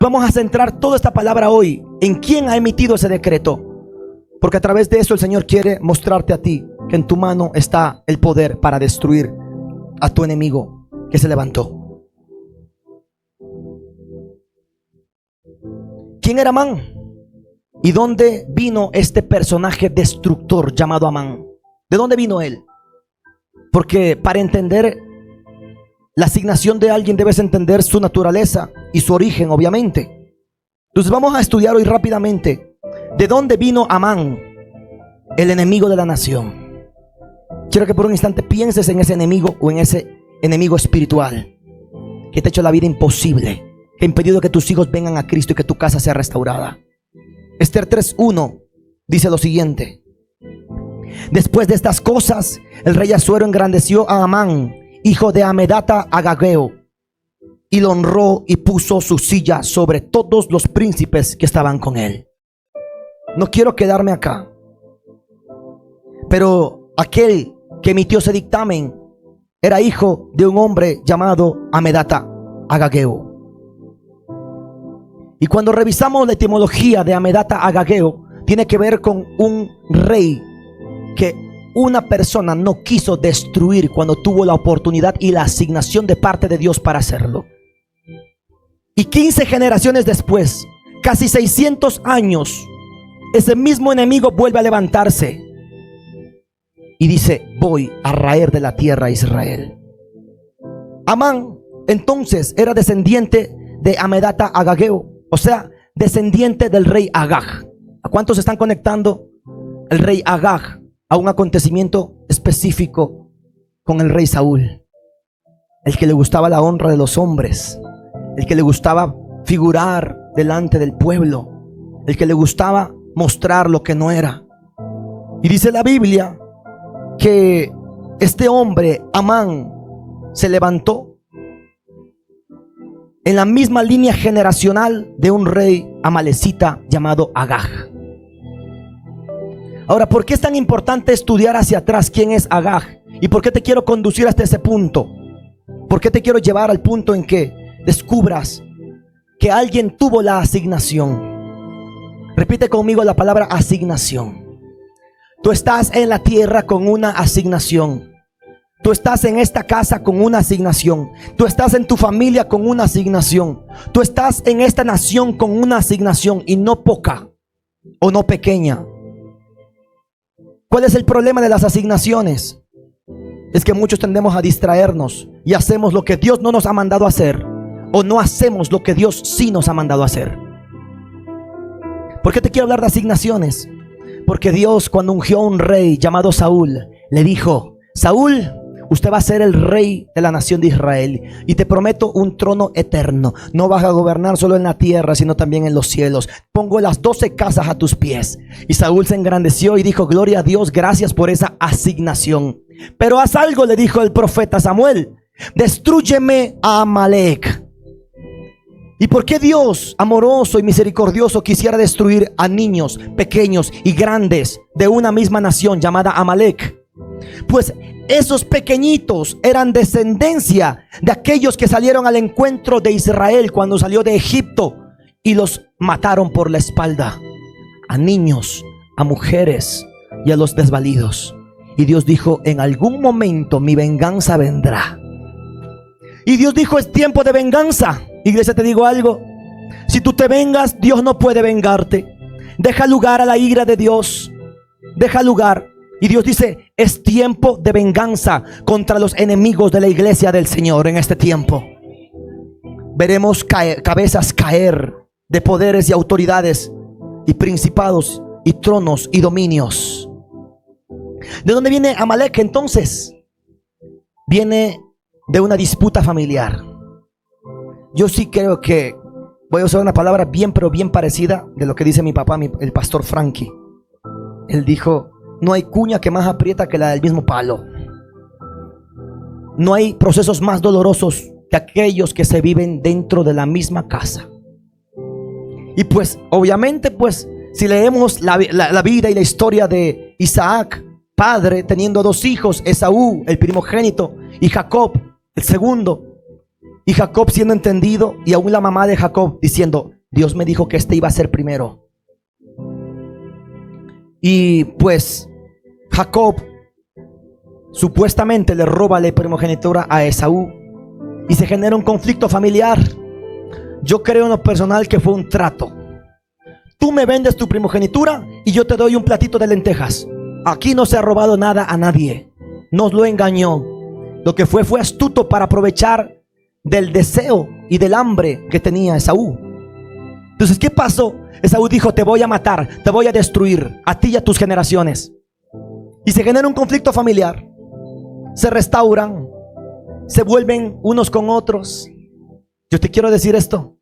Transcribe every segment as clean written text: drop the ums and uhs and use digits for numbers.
Vamos a centrar toda esta palabra hoy en quién ha emitido ese decreto, porque a través de eso el Señor quiere mostrarte a ti que en tu mano está el poder para destruir a tu enemigo que se levantó. ¿Quién era Amán? ¿Y dónde vino este personaje destructor llamado Amán? ¿De dónde vino él? Porque para entender la asignación de alguien debes entender su naturaleza y su origen, obviamente. Entonces vamos a estudiar hoy rápidamente de dónde vino Amán, el enemigo de la nación. Quiero que por un instante pienses en ese enemigo o en ese enemigo espiritual que te ha hecho la vida imposible, que ha impedido que tus hijos vengan a Cristo y que tu casa sea restaurada. Esther 3:1 dice lo siguiente: después de estas cosas, el rey Asuero engrandeció a Amán, hijo de Amedata Agageo, y lo honró y puso su silla sobre todos los príncipes que estaban con él. No quiero quedarme acá, pero aquel que emitió ese dictamen era hijo de un hombre llamado Amedata Agageo. Y cuando revisamos la etimología de Amedata Agageo, tiene que ver con un rey que una persona no quiso destruir cuando tuvo la oportunidad y la asignación de parte de Dios para hacerlo. Y 15 generaciones después, casi 600 años, ese mismo enemigo vuelve a levantarse y dice: voy a raer de la tierra a Israel. Amán entonces era descendiente de Amedata Agageo, o sea, descendiente del rey Agag. ¿A cuántos están conectando el rey Agag a un acontecimiento específico con el rey Saúl? El que le gustaba la honra de los hombres, el que le gustaba figurar delante del pueblo, el que le gustaba mostrar lo que no era. Y dice la Biblia que este hombre, Amán, se levantó en la misma línea generacional de un rey amalecita llamado Agag. Ahora, ¿por qué es tan importante estudiar hacia atrás quién es Agag? ¿Y por qué te quiero conducir hasta ese punto? ¿Por qué te quiero llevar al punto en que descubras que alguien tuvo la asignación? Repite conmigo la palabra asignación. Tú estás en la tierra con una asignación. Tú estás en esta casa con una asignación. Tú estás en tu familia con una asignación. Tú estás en esta nación con una asignación, y no poca o no pequeña. ¿Cuál es el problema de las asignaciones? Es que muchos tendemos a distraernos y hacemos lo que Dios no nos ha mandado a hacer, o no hacemos lo que Dios sí nos ha mandado a hacer. ¿Por qué te quiero hablar de asignaciones? Porque Dios, cuando ungió a un rey llamado Saúl, le dijo: Saúl, usted va a ser el rey de la nación de Israel, y te prometo un trono eterno. No vas a gobernar solo en la tierra, sino también en los cielos. Pongo las 12 casas a tus pies. Y Saúl se engrandeció y dijo: gloria a Dios, gracias por esa asignación. Pero haz algo, le dijo el profeta Samuel: destrúyeme a Amalek. ¿Y por qué Dios, amoroso y misericordioso, quisiera destruir a niños pequeños y grandes de una misma nación llamada Amalek? Pues esos pequeñitos eran descendencia de aquellos que salieron al encuentro de Israel cuando salió de Egipto, y los mataron por la espalda, a niños, a mujeres y a los desvalidos. Y Dios dijo: en algún momento mi venganza vendrá. Y Dios dijo: es tiempo de venganza. Iglesia, te digo algo: si tú te vengas, Dios no puede vengarte. Deja lugar a la ira de Dios. Deja lugar. Y Dios dice: es tiempo de venganza contra los enemigos de la iglesia del Señor. En este tiempo veremos cabezas caer de poderes y autoridades y principados y tronos y dominios. ¿De dónde viene Amalek entonces? Viene de una disputa familiar. Yo sí creo que voy a usar una palabra bien, pero bien parecida de lo que dice mi papá, el pastor Frankie. Él dijo: no hay cuña que más aprieta que la del mismo palo. No hay procesos más dolorosos que aquellos que se viven dentro de la misma casa. Y pues, obviamente, pues, si leemos la vida y la historia de Isaac, padre, teniendo 2 hijos, Esaú, el primogénito, y Jacob, el segundo. Y Jacob siendo entendido, y aún la mamá de Jacob diciendo: Dios me dijo que este iba a ser primero. Y pues Jacob supuestamente le roba la primogenitura a Esaú y se genera un conflicto familiar. Yo creo en lo personal que fue un trato. Tú me vendes tu primogenitura y yo te doy un platito de lentejas. Aquí no se ha robado nada a nadie. Nos lo engañó. Lo que fue astuto para aprovechar del deseo y del hambre que tenía Esaú. Entonces, ¿qué pasó? Esaú dijo: te voy a matar, te voy a destruir, a ti y a tus generaciones. Y se genera un conflicto familiar. Se restauran, se vuelven unos con otros. Yo te quiero decir esto: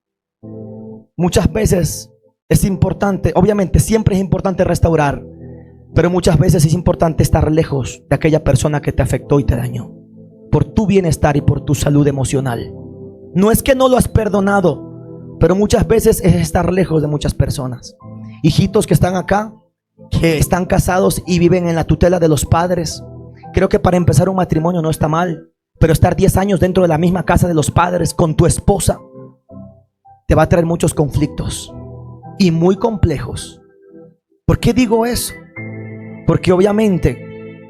muchas veces es importante, obviamente siempre es importante restaurar, pero muchas veces es importante estar lejos de aquella persona que te afectó y te dañó, por tu bienestar y por tu salud emocional. No es que no lo has perdonado, pero muchas veces es estar lejos de muchas personas. Hijitos que están acá, que están casados y viven en la tutela de los padres. Creo que para empezar un matrimonio no está mal, pero estar 10 años dentro de la misma casa de los padres con tu esposa te va a traer muchos conflictos y muy complejos. ¿Por qué digo eso? Porque obviamente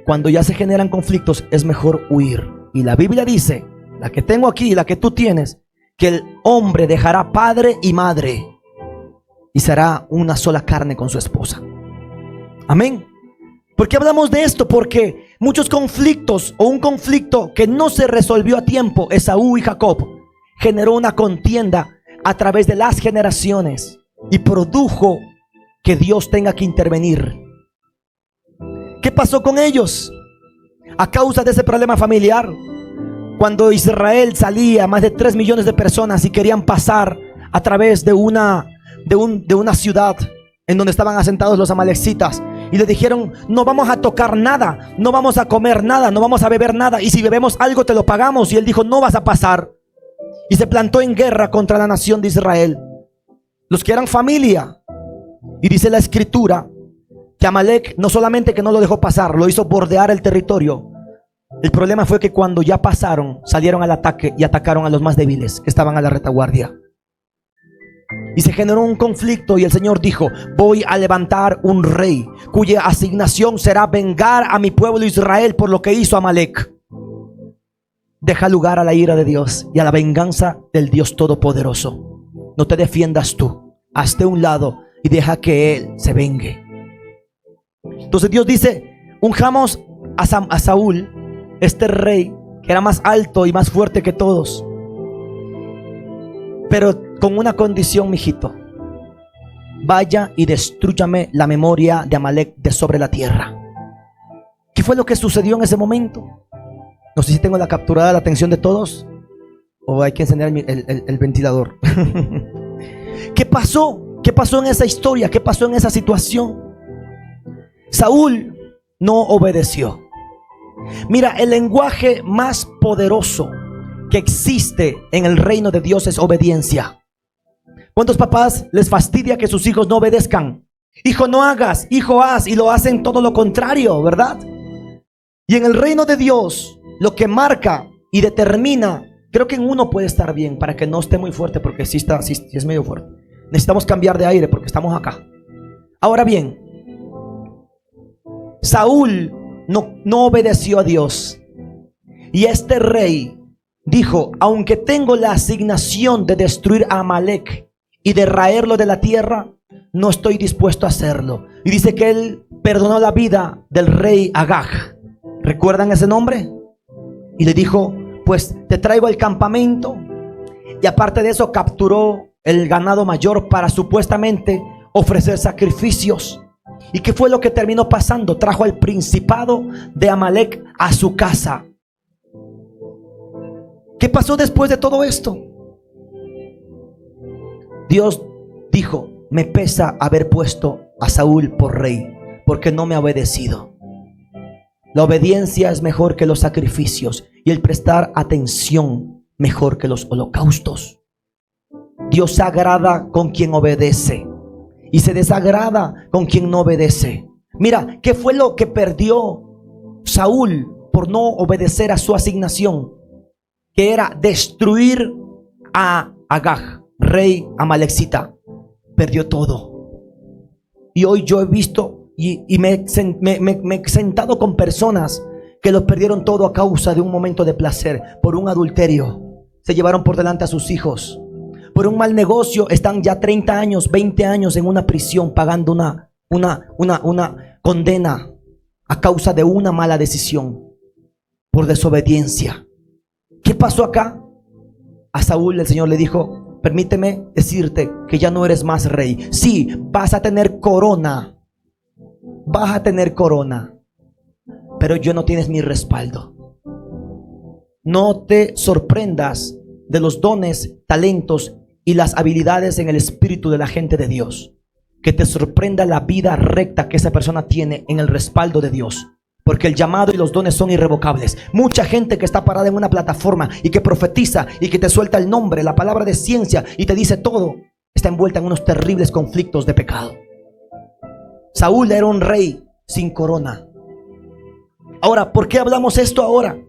cuando ya se generan conflictos es mejor huir. Y la Biblia dice, la que tengo aquí y la que tú tienes, que el hombre dejará padre y madre y será una sola carne con su esposa. Amén. ¿Por qué hablamos de esto? Porque muchos conflictos, o un conflicto que no se resolvió a tiempo, Esaú y Jacob, generó una contienda a través de las generaciones y produjo que Dios tenga que intervenir. ¿Qué pasó con ellos? A causa de ese problema familiar, cuando Israel salía, más de 3 millones de personas, y querían pasar a través de una ciudad en donde estaban asentados los amalecitas, y le dijeron: no vamos a tocar nada, no vamos a comer nada, no vamos a beber nada, y si bebemos algo te lo pagamos. Y él dijo: no vas a pasar. Y se plantó en guerra contra la nación de Israel, los que eran familia. Y dice la escritura que Amalek no solamente que no lo dejó pasar, lo hizo bordear el territorio. El problema fue que cuando ya pasaron, salieron al ataque y atacaron a los más débiles que estaban a la retaguardia. Y se generó un conflicto, y el Señor dijo: voy a levantar un rey cuya asignación será vengar a mi pueblo Israel por lo que hizo Amalek. Deja lugar a la ira de Dios y a la venganza del Dios Todopoderoso. No te defiendas tú, hazte a un lado y deja que Él se vengue. Entonces Dios dice: unjamos a Saúl, este rey que era más alto y más fuerte que todos, pero con una condición, mijito: vaya y destrúyame la memoria de Amalek de sobre la tierra. ¿Qué fue lo que sucedió en ese momento? No sé si tengo la capturada la atención de todos o hay que encender el ventilador. ¿Qué pasó? ¿Qué pasó en esa historia? ¿Qué pasó en esa situación? Saúl no obedeció. Mira, el lenguaje más poderoso que existe en el reino de Dios es obediencia. ¿Cuántos papás les fastidia que sus hijos no obedezcan? Hijo, no hagas, hijo, haz, y lo hacen todo lo contrario, ¿verdad? Y en el reino de Dios, lo que marca y determina, creo que en uno puede estar bien para que no esté muy fuerte, porque sí es medio fuerte. Necesitamos cambiar de aire porque estamos acá. Ahora bien, Saúl no obedeció a Dios, y este rey dijo: aunque tengo la asignación de destruir a Amalek y de raerlo de la tierra, no estoy dispuesto a hacerlo. Y dice que él perdonó la vida del rey Agag. ¿Recuerdan ese nombre? Y le dijo: pues te traigo al campamento. Y aparte de eso, capturó el ganado mayor para supuestamente ofrecer sacrificios. ¿Y qué fue lo que terminó pasando? Trajo al principado de Amalek a su casa. ¿Qué pasó después de todo esto? Dios dijo: me pesa haber puesto a Saúl por rey, porque no me ha obedecido. La obediencia es mejor que los sacrificios, y el prestar atención mejor que los holocaustos. Dios se agrada con quien obedece y se desagrada con quien no obedece. Mira, ¿qué fue lo que perdió Saúl por no obedecer a su asignación? Que era destruir a Agag, rey amalecita, perdió todo. Y hoy yo he visto y me he sentado con personas que lo perdieron todo a causa de un momento de placer, por un adulterio. Se llevaron por delante a sus hijos. Por un mal negocio están ya 30 años, 20 años en una prisión pagando una condena a causa de una mala decisión, por desobediencia. ¿Qué pasó acá? A Saúl el Señor le dijo: permíteme decirte que ya no eres más rey. Sí, vas a tener corona. Vas a tener corona, pero yo no tienes mi respaldo. No te sorprendas de los dones, talentos y las habilidades en el espíritu de la gente de Dios. Que te sorprenda la vida recta que esa persona tiene en el respaldo de Dios. Porque el llamado y los dones son irrevocables. Mucha gente que está parada en una plataforma y que profetiza y que te suelta el nombre, la palabra de ciencia y te dice todo, está envuelta en unos terribles conflictos de pecado. Saúl era un rey sin corona. Ahora, ¿por qué hablamos esto ahora?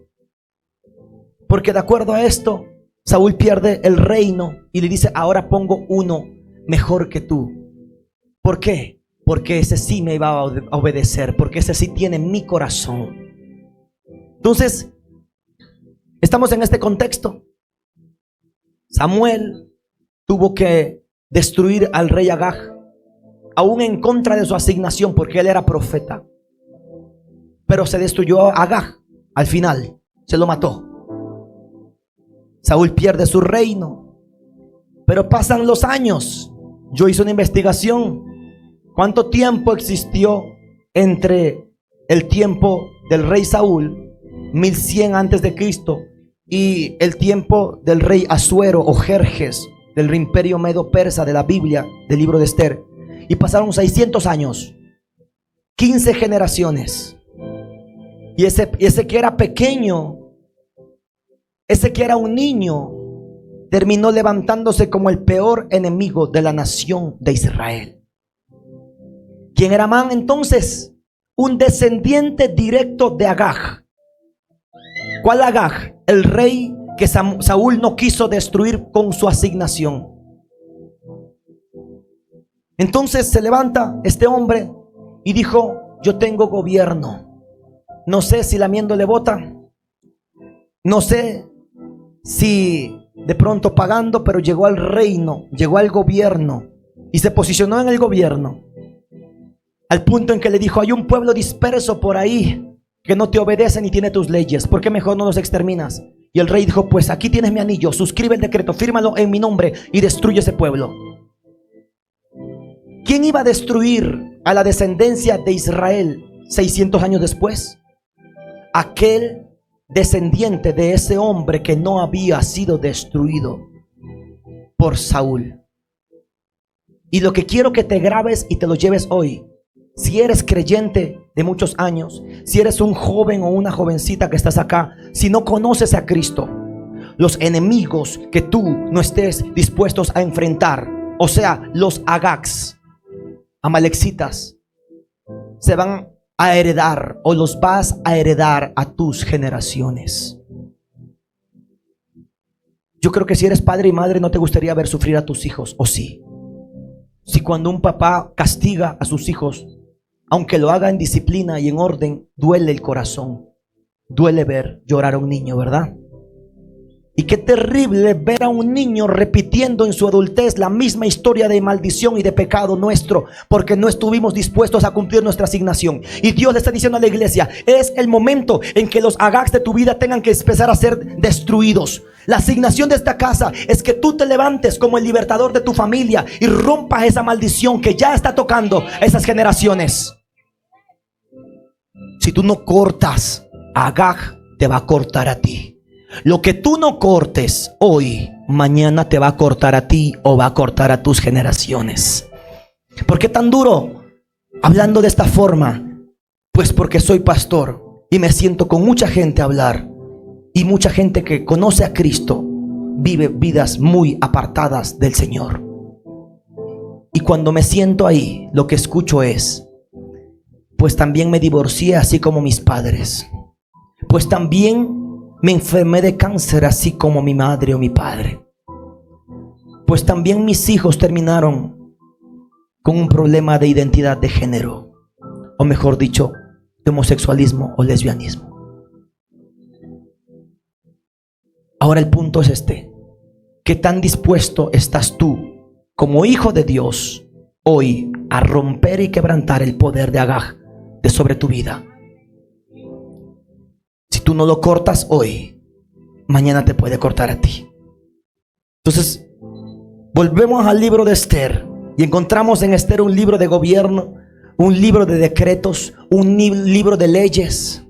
Porque de acuerdo a esto, Saúl pierde el reino y le dice: ahora pongo uno mejor que tú. ¿Por qué? Porque ese sí me va a obedecer, porque ese sí tiene mi corazón. Entonces, estamos en este contexto. Samuel tuvo que destruir al rey Agag, aún en contra de su asignación, porque él era profeta. Pero se destruyó a Agag al final, se lo mató. Saúl pierde su reino, pero pasan los años. Yo hice una investigación. ¿Cuánto tiempo existió entre el tiempo del rey Saúl, 1100 antes de Cristo, y el tiempo del rey Asuero o Jerjes del imperio medo-persa de la Biblia, del libro de Esther? Y pasaron 600 años, 15 generaciones. Y ese que era pequeño, ese que era un niño, terminó levantándose como el peor enemigo de la nación de Israel. ¿Quién era Amán entonces? Un descendiente directo de Agag. ¿Cuál Agag? El rey que Saúl no quiso destruir con su asignación. Entonces se levanta este hombre y dijo: yo tengo gobierno. No sé si lamiéndole bota, no sé si de pronto pagando, pero llegó al reino, llegó al gobierno y se posicionó en el gobierno. Al punto en que le dijo: hay un pueblo disperso por ahí que no te obedece ni tiene tus leyes. ¿Por qué mejor no los exterminas? Y el rey dijo: pues aquí tienes mi anillo, suscribe el decreto, fírmalo en mi nombre y destruye ese pueblo. ¿Quién iba a destruir a la descendencia de Israel 600 años después? Aquel descendiente de ese hombre que no había sido destruido por Saúl. Y lo que quiero que te grabes y te lo lleves hoy, si eres creyente de muchos años, si eres un joven o una jovencita que estás acá, si no conoces a Cristo, los enemigos que tú no estés dispuestos a enfrentar, o sea, los Agags, amalecitas, se van a heredar o los vas a heredar a tus generaciones. Yo creo que si eres padre y madre no te gustaría ver sufrir a tus hijos, ¿o sí? Si cuando un papá castiga a sus hijos, aunque lo haga en disciplina y en orden, duele el corazón. Duele ver llorar a un niño, ¿verdad? Y qué terrible ver a un niño repitiendo en su adultez la misma historia de maldición y de pecado nuestro, porque no estuvimos dispuestos a cumplir nuestra asignación. Y Dios le está diciendo a la iglesia: es el momento en que los Agags de tu vida tengan que empezar a ser destruidos. La asignación de esta casa es que tú te levantes como el libertador de tu familia y rompas esa maldición que ya está tocando a esas generaciones. Si tú no cortas, Agag te va a cortar a ti. Lo que tú no cortes hoy, mañana te va a cortar a ti o va a cortar a tus generaciones. ¿Por qué tan duro hablando de esta forma? Pues porque soy pastor y me siento con mucha gente a hablar. Y mucha gente que conoce a Cristo vive vidas muy apartadas del Señor. Y cuando me siento ahí, lo que escucho es: pues también me divorcié así como mis padres. Pues también me enfermé de cáncer así como mi madre o mi padre. pues también mis hijos terminaron con un problema de identidad de género, o mejor dicho, de homosexualismo o lesbianismo. Ahora el punto es este: ¿qué tan dispuesto estás tú como hijo de Dios hoy a romper y quebrantar el poder de Agag de sobre tu vida? Si tú no lo cortas hoy, mañana te puede cortar a ti. Entonces, volvemos al libro de Esther y encontramos en Esther un libro de gobierno, un libro de decretos, un libro de leyes.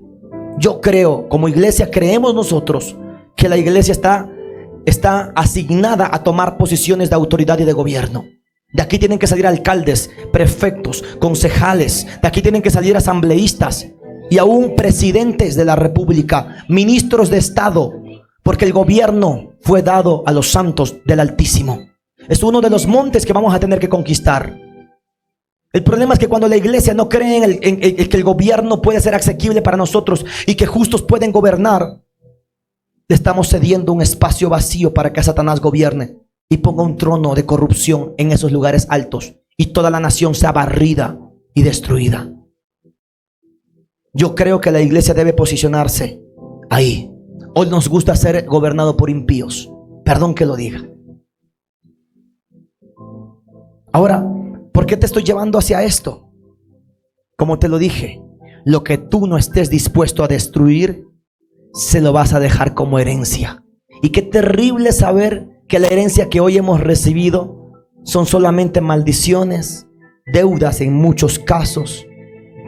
Yo creo, como iglesia, creemos nosotros que la iglesia está asignada a tomar posiciones de autoridad y de gobierno. De aquí tienen que salir alcaldes, prefectos, concejales. De aquí tienen que salir asambleístas y aún presidentes de la república, ministros de estado, porque el gobierno fue dado a los santos del Altísimo. Es uno de los montes que vamos a tener que conquistar. El problema es que cuando la iglesia no cree en que el gobierno puede ser asequible para nosotros y que justos pueden gobernar, le estamos cediendo un espacio vacío para que Satanás gobierne y ponga un trono de corrupción en esos lugares altos y toda la nación sea barrida y destruida. Yo creo que la iglesia debe posicionarse ahí. Hoy nos gusta ser gobernado por impíos, perdón que lo diga. Ahora, ¿por qué te estoy llevando hacia esto? Como te lo dije, lo que tú no estés dispuesto a destruir, se lo vas a dejar como herencia. Y qué terrible saber que la herencia que hoy hemos recibido son solamente maldiciones, deudas en muchos casos,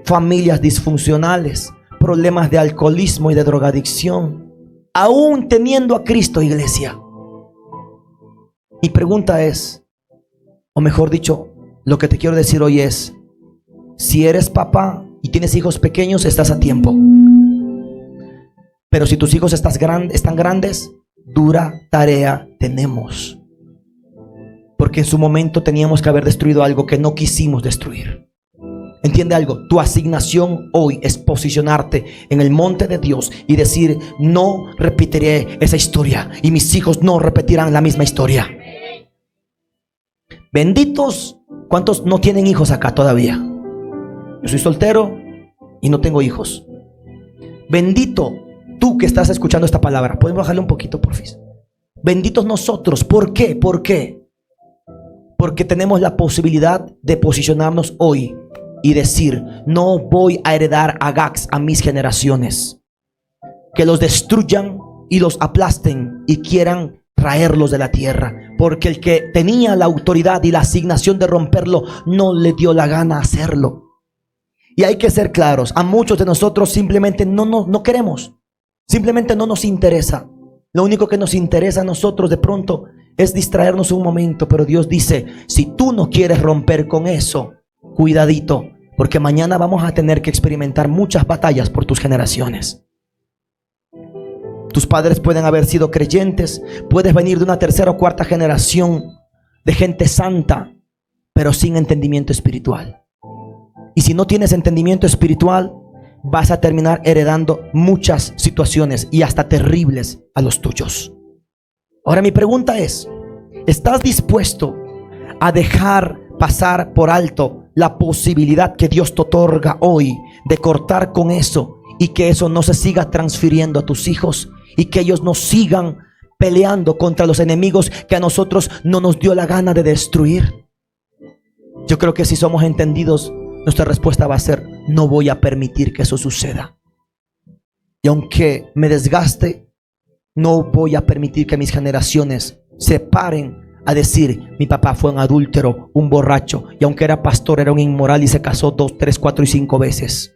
familias disfuncionales, problemas de alcoholismo y de drogadicción, aún teniendo a Cristo, iglesia. Mi pregunta es, o mejor dicho, lo que te quiero decir hoy es: si eres papá y tienes hijos pequeños, estás a tiempo. Pero si tus hijos están grandes, dura tarea tenemos. Porque en su momento teníamos que haber destruido algo que no quisimos destruir. Entiende algo: tu asignación hoy es posicionarte en el monte de Dios y decir: no repetiré esa historia y mis hijos no repetirán la misma historia. Benditos, ¿cuántos no tienen hijos acá todavía? Yo soy soltero y no tengo hijos. Bendito tú que estás escuchando esta palabra. ¿Pueden bajarle un poquito, porfis? Benditos nosotros. ¿Por qué? ¿Por qué? Porque tenemos la posibilidad de posicionarnos hoy y decir: no voy a heredar Agags a mis generaciones, que los destruyan y los aplasten y quieran traerlos de la tierra, porque el que tenía la autoridad y la asignación de romperlo no le dio la gana hacerlo. Y hay que ser claros: a muchos de nosotros simplemente no queremos, simplemente no nos interesa. Lo único que nos interesa a nosotros de pronto es distraernos un momento, pero Dios dice: si tú no quieres romper con eso, cuidadito, porque mañana vamos a tener que experimentar muchas batallas por tus generaciones. Tus padres pueden haber sido creyentes, puedes venir de una tercera o cuarta generación de gente santa, pero sin entendimiento espiritual. Y si no tienes entendimiento espiritual, vas a terminar heredando muchas situaciones y hasta terribles a los tuyos. Ahora mi pregunta es: ¿estás dispuesto a dejar pasar por alto la posibilidad que Dios te otorga hoy de cortar con eso y que eso no se siga transfiriendo a tus hijos y que ellos no sigan peleando contra los enemigos que a nosotros no nos dio la gana de destruir? Yo creo que si somos entendidos, nuestra respuesta va a ser: no voy a permitir que eso suceda. Y aunque me desgaste, no voy a permitir que mis generaciones se paren a decir: mi papá fue un adúltero, un borracho, y aunque era pastor era un inmoral y se casó 2, 3, 4 y 5 veces.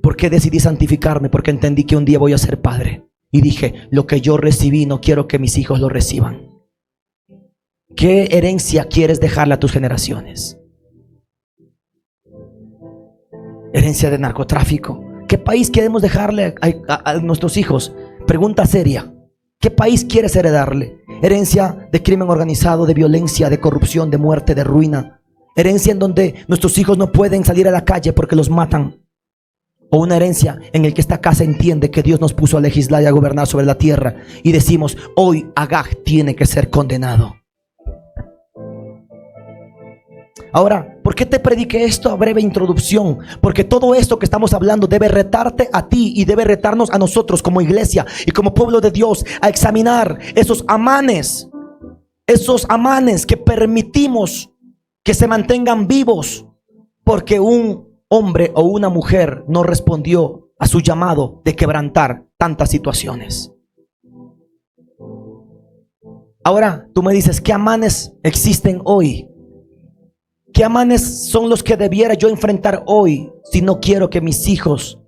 ¿Por qué decidí santificarme? Porque entendí que un día voy a ser padre. Y dije: lo que yo recibí no quiero que mis hijos lo reciban. ¿Qué herencia quieres dejarle a tus generaciones? Herencia de narcotráfico. ¿Qué país queremos dejarle a nuestros hijos? Pregunta seria. ¿Qué país quieres heredarle? Herencia de crimen organizado, de violencia, de corrupción, de muerte, de ruina. Herencia en donde nuestros hijos no pueden salir a la calle porque los matan. o una herencia en el que esta casa entiende que Dios nos puso a legislar y a gobernar sobre la tierra y decimos, hoy Agag tiene que ser condenado. Ahora, ¿por qué te prediqué esto a breve introducción? Porque todo esto que estamos hablando debe retarte a ti y debe retarnos a nosotros como iglesia y como pueblo de Dios a examinar esos amanes que permitimos que se mantengan vivos porque un hombre o una mujer no respondió a su llamado de quebrantar tantas situaciones. Ahora tú me dices, ¿qué amanes existen hoy? ¿Qué amanes son los que debiera yo enfrentar hoy si no quiero que mis hijos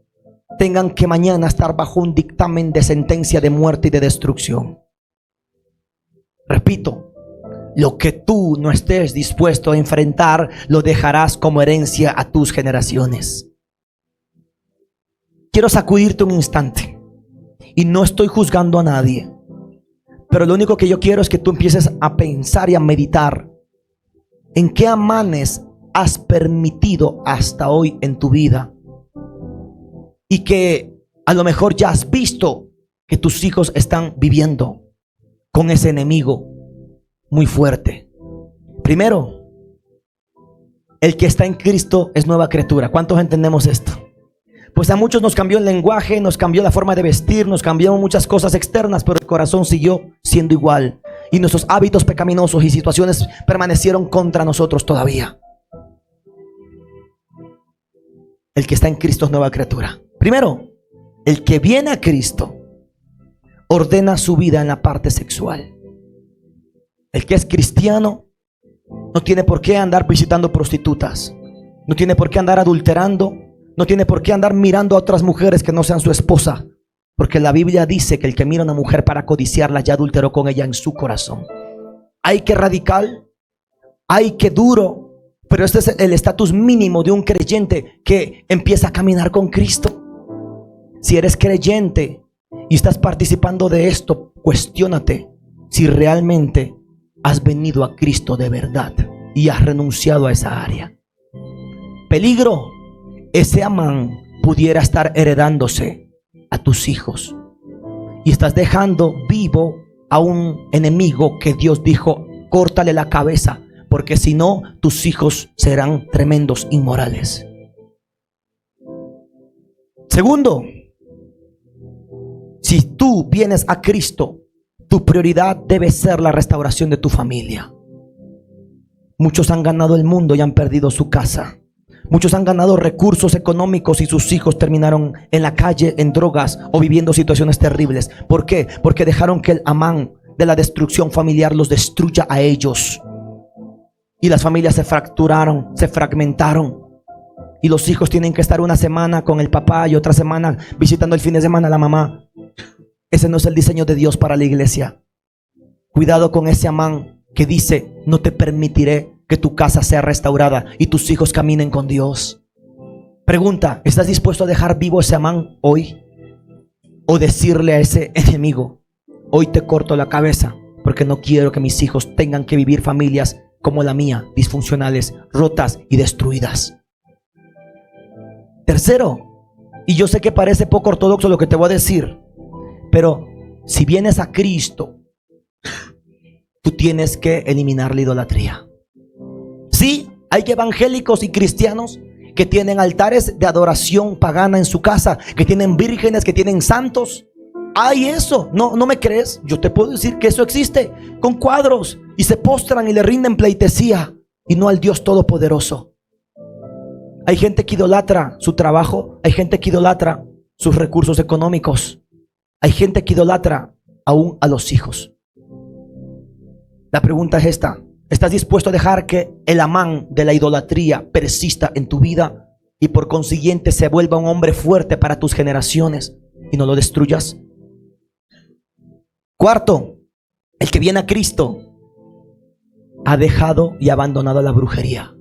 tengan que mañana estar bajo un dictamen de sentencia de muerte y de destrucción? Repito, lo que tú no estés dispuesto a enfrentar, lo dejarás como herencia a tus generaciones. Quiero sacudirte un instante y no estoy juzgando a nadie, pero lo único que yo quiero es que tú empieces a pensar y a meditar en qué amanes has permitido hasta hoy en tu vida y que a lo mejor ya has visto que tus hijos están viviendo con ese enemigo muy fuerte. Primero, el que está en Cristo es nueva criatura. ¿Cuántos entendemos esto? Pues a muchos nos cambió el lenguaje, nos cambió la forma de vestir, nos cambiaron muchas cosas externas, pero el corazón siguió siendo igual. Y nuestros hábitos pecaminosos y situaciones permanecieron contra nosotros todavía. El que está en Cristo es nueva criatura. Primero, el que viene a Cristo ordena su vida en la parte sexual. El que es cristiano no tiene por qué andar visitando prostitutas, no tiene por qué andar adulterando, no tiene por qué andar mirando a otras mujeres que no sean su esposa. Porque la Biblia dice que el que mira a una mujer para codiciarla ya adulteró con ella en su corazón. Ay, qué radical, ay, qué duro. Pero este es el estatus mínimo de un creyente que empieza a caminar con Cristo. Si eres creyente y estás participando de esto, cuestiónate si realmente has venido a Cristo de verdad y has renunciado a esa área. Peligro, ese Amán pudiera estar heredándose a tus hijos y estás dejando vivo a un enemigo que Dios dijo, córtale la cabeza, porque si no, tus hijos serán tremendos inmorales. Segundo, si tú vienes a Cristo, tu prioridad debe ser la restauración de tu familia. Muchos han ganado el mundo y han perdido su casa. Muchos han ganado recursos económicos y sus hijos terminaron en la calle, en drogas o viviendo situaciones terribles. ¿Por qué? Porque dejaron que el Amán de la destrucción familiar los destruya a ellos. Y las familias se fracturaron, se fragmentaron. Y los hijos tienen que estar una semana con el papá y otra semana visitando el fin de semana a la mamá. Ese no es el diseño de Dios para la iglesia. Cuidado con ese Amán que dice, no te permitiré que tu casa sea restaurada y tus hijos caminen con Dios. Pregunta, ¿estás dispuesto a dejar vivo ese Amán hoy? O decirle a ese enemigo, hoy te corto la cabeza porque no quiero que mis hijos tengan que vivir familias como la mía, disfuncionales, rotas y destruidas. Tercero, y yo sé que parece poco ortodoxo lo que te voy a decir, pero si vienes a Cristo, tú tienes que eliminar la idolatría. Sí, hay evangélicos y cristianos que tienen altares de adoración pagana en su casa, que tienen vírgenes, que tienen santos. Hay eso, no me crees. Yo te puedo decir que eso existe, con cuadros, y se postran y le rinden pleitesía y no al Dios Todopoderoso. Hay gente que idolatra su trabajo, hay gente que idolatra sus recursos económicos, hay gente que idolatra aún a los hijos. La pregunta es esta: ¿estás dispuesto a dejar que el Amán de la idolatría persista en tu vida y por consiguiente se vuelva un hombre fuerte para tus generaciones y no lo destruyas? Cuarto, el que viene a Cristo ha dejado y abandonado la brujería.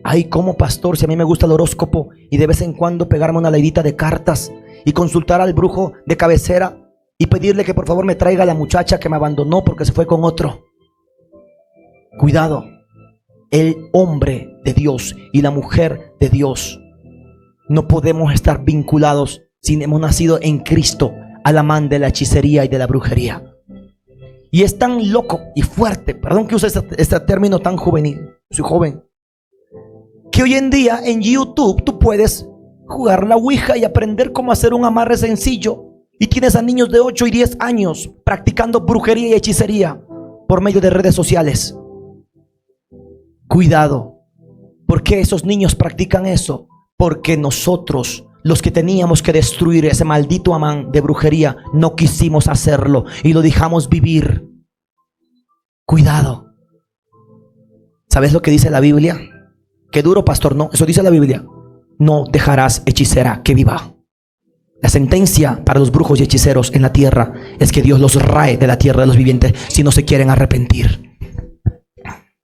Ay, como pastor, si a mí me gusta el horóscopo y de vez en cuando pegarme una leidita de cartas y consultar al brujo de cabecera y pedirle que por favor me traiga a la muchacha que me abandonó porque se fue con otro. Cuidado, el hombre de Dios y la mujer de Dios no podemos estar vinculados si hemos nacido en Cristo al amán de la hechicería y de la brujería. Y es tan loco y fuerte, perdón que use este término tan juvenil, soy joven, que hoy en día en YouTube tú puedes jugar la Ouija y aprender cómo hacer un amarre sencillo. Y tienes a niños de 8 y 10 años practicando brujería y hechicería por medio de redes sociales. Cuidado. ¿Por qué esos niños practican eso? Porque nosotros, los que teníamos que destruir ese maldito amán de brujería, no quisimos hacerlo y lo dejamos vivir. Cuidado. ¿Sabes lo que dice la Biblia? Qué duro, pastor. No, eso dice la Biblia. No dejarás hechicera que viva. La sentencia para los brujos y hechiceros en la tierra es que Dios los rae de la tierra de los vivientes si no se quieren arrepentir.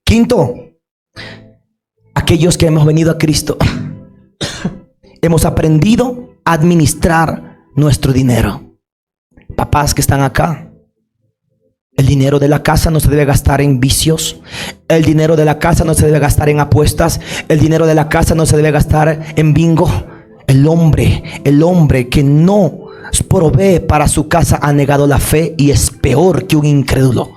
Quinto, aquellos que hemos venido a Cristo hemos aprendido a administrar nuestro dinero. Papás que están acá, el dinero de la casa no se debe gastar en vicios. El dinero de la casa no se debe gastar en apuestas. El dinero de la casa no se debe gastar en bingo. El hombre que no provee para su casa ha negado la fe y es peor que un incrédulo.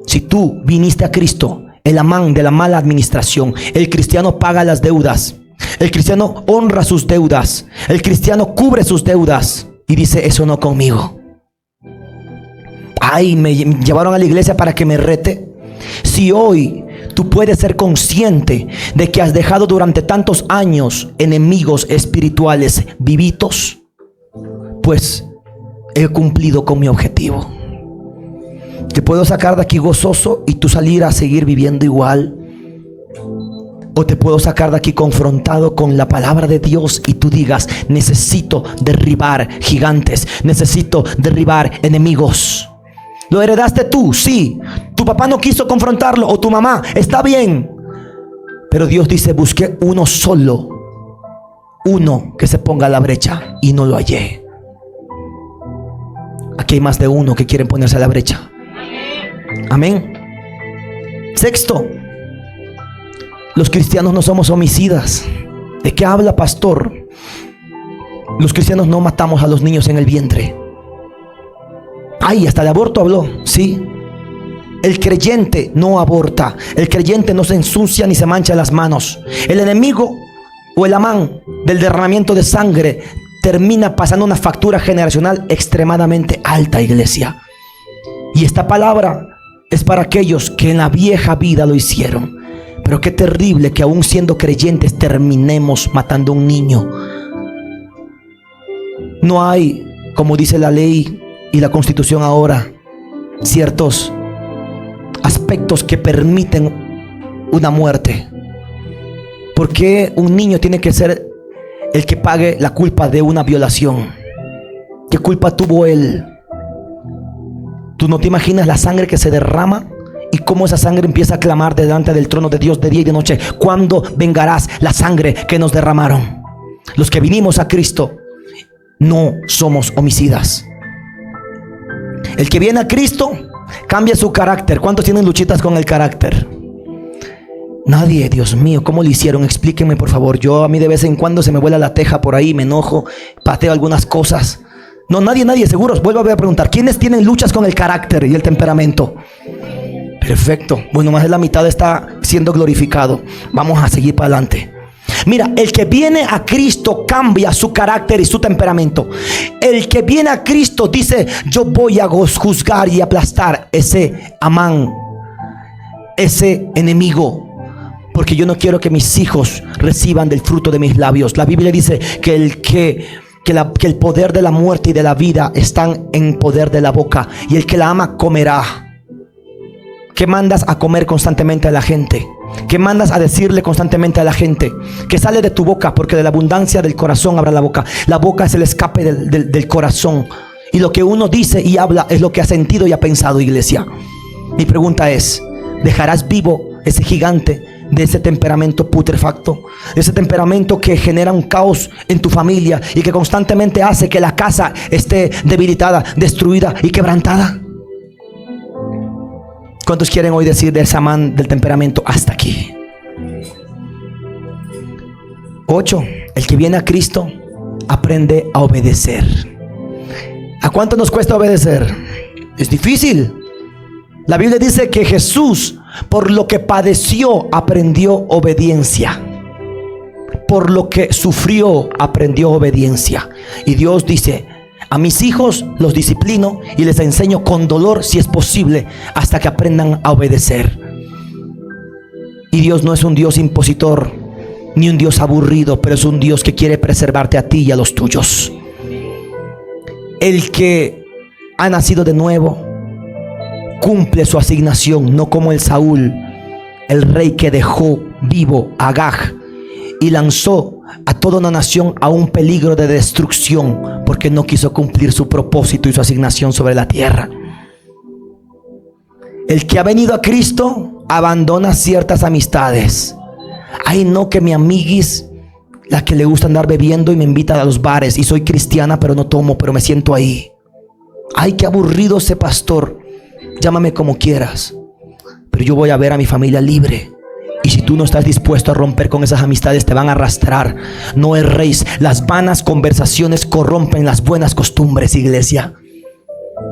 Si tú viniste a Cristo, el amán de la mala administración, el cristiano paga las deudas, el cristiano honra sus deudas, el cristiano cubre sus deudas y dice: eso no conmigo. Ay, me llevaron a la iglesia para que me rete. Si hoy tú puedes ser consciente de que has dejado durante tantos años enemigos espirituales vivitos, pues he cumplido con mi objetivo. Te puedo sacar de aquí gozoso y tú salir a seguir viviendo igual, o te puedo sacar de aquí confrontado con la palabra de Dios y tú digas: necesito derribar gigantes, necesito derribar enemigos. ¿Lo heredaste tú? Sí. Tu papá no quiso confrontarlo, o tu mamá, está bien. Pero Dios dice: busqué uno solo, uno que se ponga a la brecha, y no lo hallé. Aquí hay más de uno que quieren ponerse a la brecha. Amén. Sexto, los cristianos no somos homicidas. ¿De qué habla, pastor? Los cristianos no matamos a los niños en el vientre. Ay, hasta de aborto habló, sí. El creyente no aborta. El creyente no se ensucia ni se mancha las manos. El enemigo o el amán del derramamiento de sangre termina pasando una factura generacional extremadamente alta, iglesia. Y esta palabra es para aquellos que en la vieja vida lo hicieron. Pero qué terrible que aún siendo creyentes terminemos matando a un niño. No hay, como dice la ley y la Constitución ahora, ciertos aspectos que permiten una muerte. ¿Por qué un niño tiene que ser el que pague la culpa de una violación? ¿Qué culpa tuvo él? ¿Tú no te imaginas la sangre que se derrama y cómo esa sangre empieza a clamar delante del trono de Dios de día y de noche? ¿Cuándo vengarás la sangre que nos derramaron? Los que vinimos a Cristo no somos homicidas. El que viene a Cristo cambia su carácter. ¿Cuántos tienen luchitas con el carácter? Nadie. Dios mío, ¿cómo lo hicieron? Explíquenme, por favor. A mí de vez en cuando se me vuela la teja por ahí, me enojo, pateo algunas cosas. No, nadie, seguros. Vuelvo a preguntar: ¿quiénes tienen luchas con el carácter y el temperamento? Perfecto. Bueno, más de la mitad está siendo glorificado. Vamos a seguir para adelante. Mira, el que viene a Cristo cambia su carácter y su temperamento. El que viene a Cristo dice: yo voy a juzgar y aplastar ese amán, ese enemigo, porque yo no quiero que mis hijos reciban del fruto de mis labios. La Biblia dice que el poder de la muerte y de la vida están en poder de la boca, y el que la ama comerá. ¿Qué mandas a comer constantemente a la gente? ¿Qué mandas a decirle constantemente a la gente? Que sale de tu boca, porque de la abundancia del corazón habla la boca. La boca es el escape del corazón, y lo que uno dice y habla es lo que ha sentido y ha pensado, iglesia. Mi pregunta es: ¿dejarás vivo ese gigante de ese temperamento putrefacto? De ese temperamento que genera un caos en tu familia y que constantemente hace que la casa esté debilitada, destruida y quebrantada. ¿Cuántos quieren hoy decir de ese amán del temperamento: hasta aquí? 8. El que viene a Cristo aprende a obedecer. ¿A cuánto nos cuesta obedecer? Es difícil. La Biblia dice que Jesús, por lo que padeció, aprendió obediencia. Por lo que sufrió, aprendió obediencia. Y Dios dice: a mis hijos los disciplino y les enseño con dolor, si es posible, hasta que aprendan a obedecer. Y Dios no es un Dios impositor, ni un Dios aburrido, pero es un Dios que quiere preservarte a ti y a los tuyos. El que ha nacido de nuevo cumple su asignación, no como el Saúl, el rey que dejó vivo a Agag y lanzó a toda una nación a un peligro de destrucción, porque no quiso cumplir su propósito y su asignación sobre la tierra. El que ha venido a Cristo abandona ciertas amistades. Ay, no, que mi amiguis, la que le gusta andar bebiendo y me invita a los bares, y soy cristiana pero no tomo, pero me siento ahí. Ay, qué aburrido ese pastor. Llámame como quieras, pero yo voy a ver a mi familia libre. Y si tú no estás dispuesto a romper con esas amistades, te van a arrastrar. No erréis. Las vanas conversaciones corrompen las buenas costumbres, iglesia.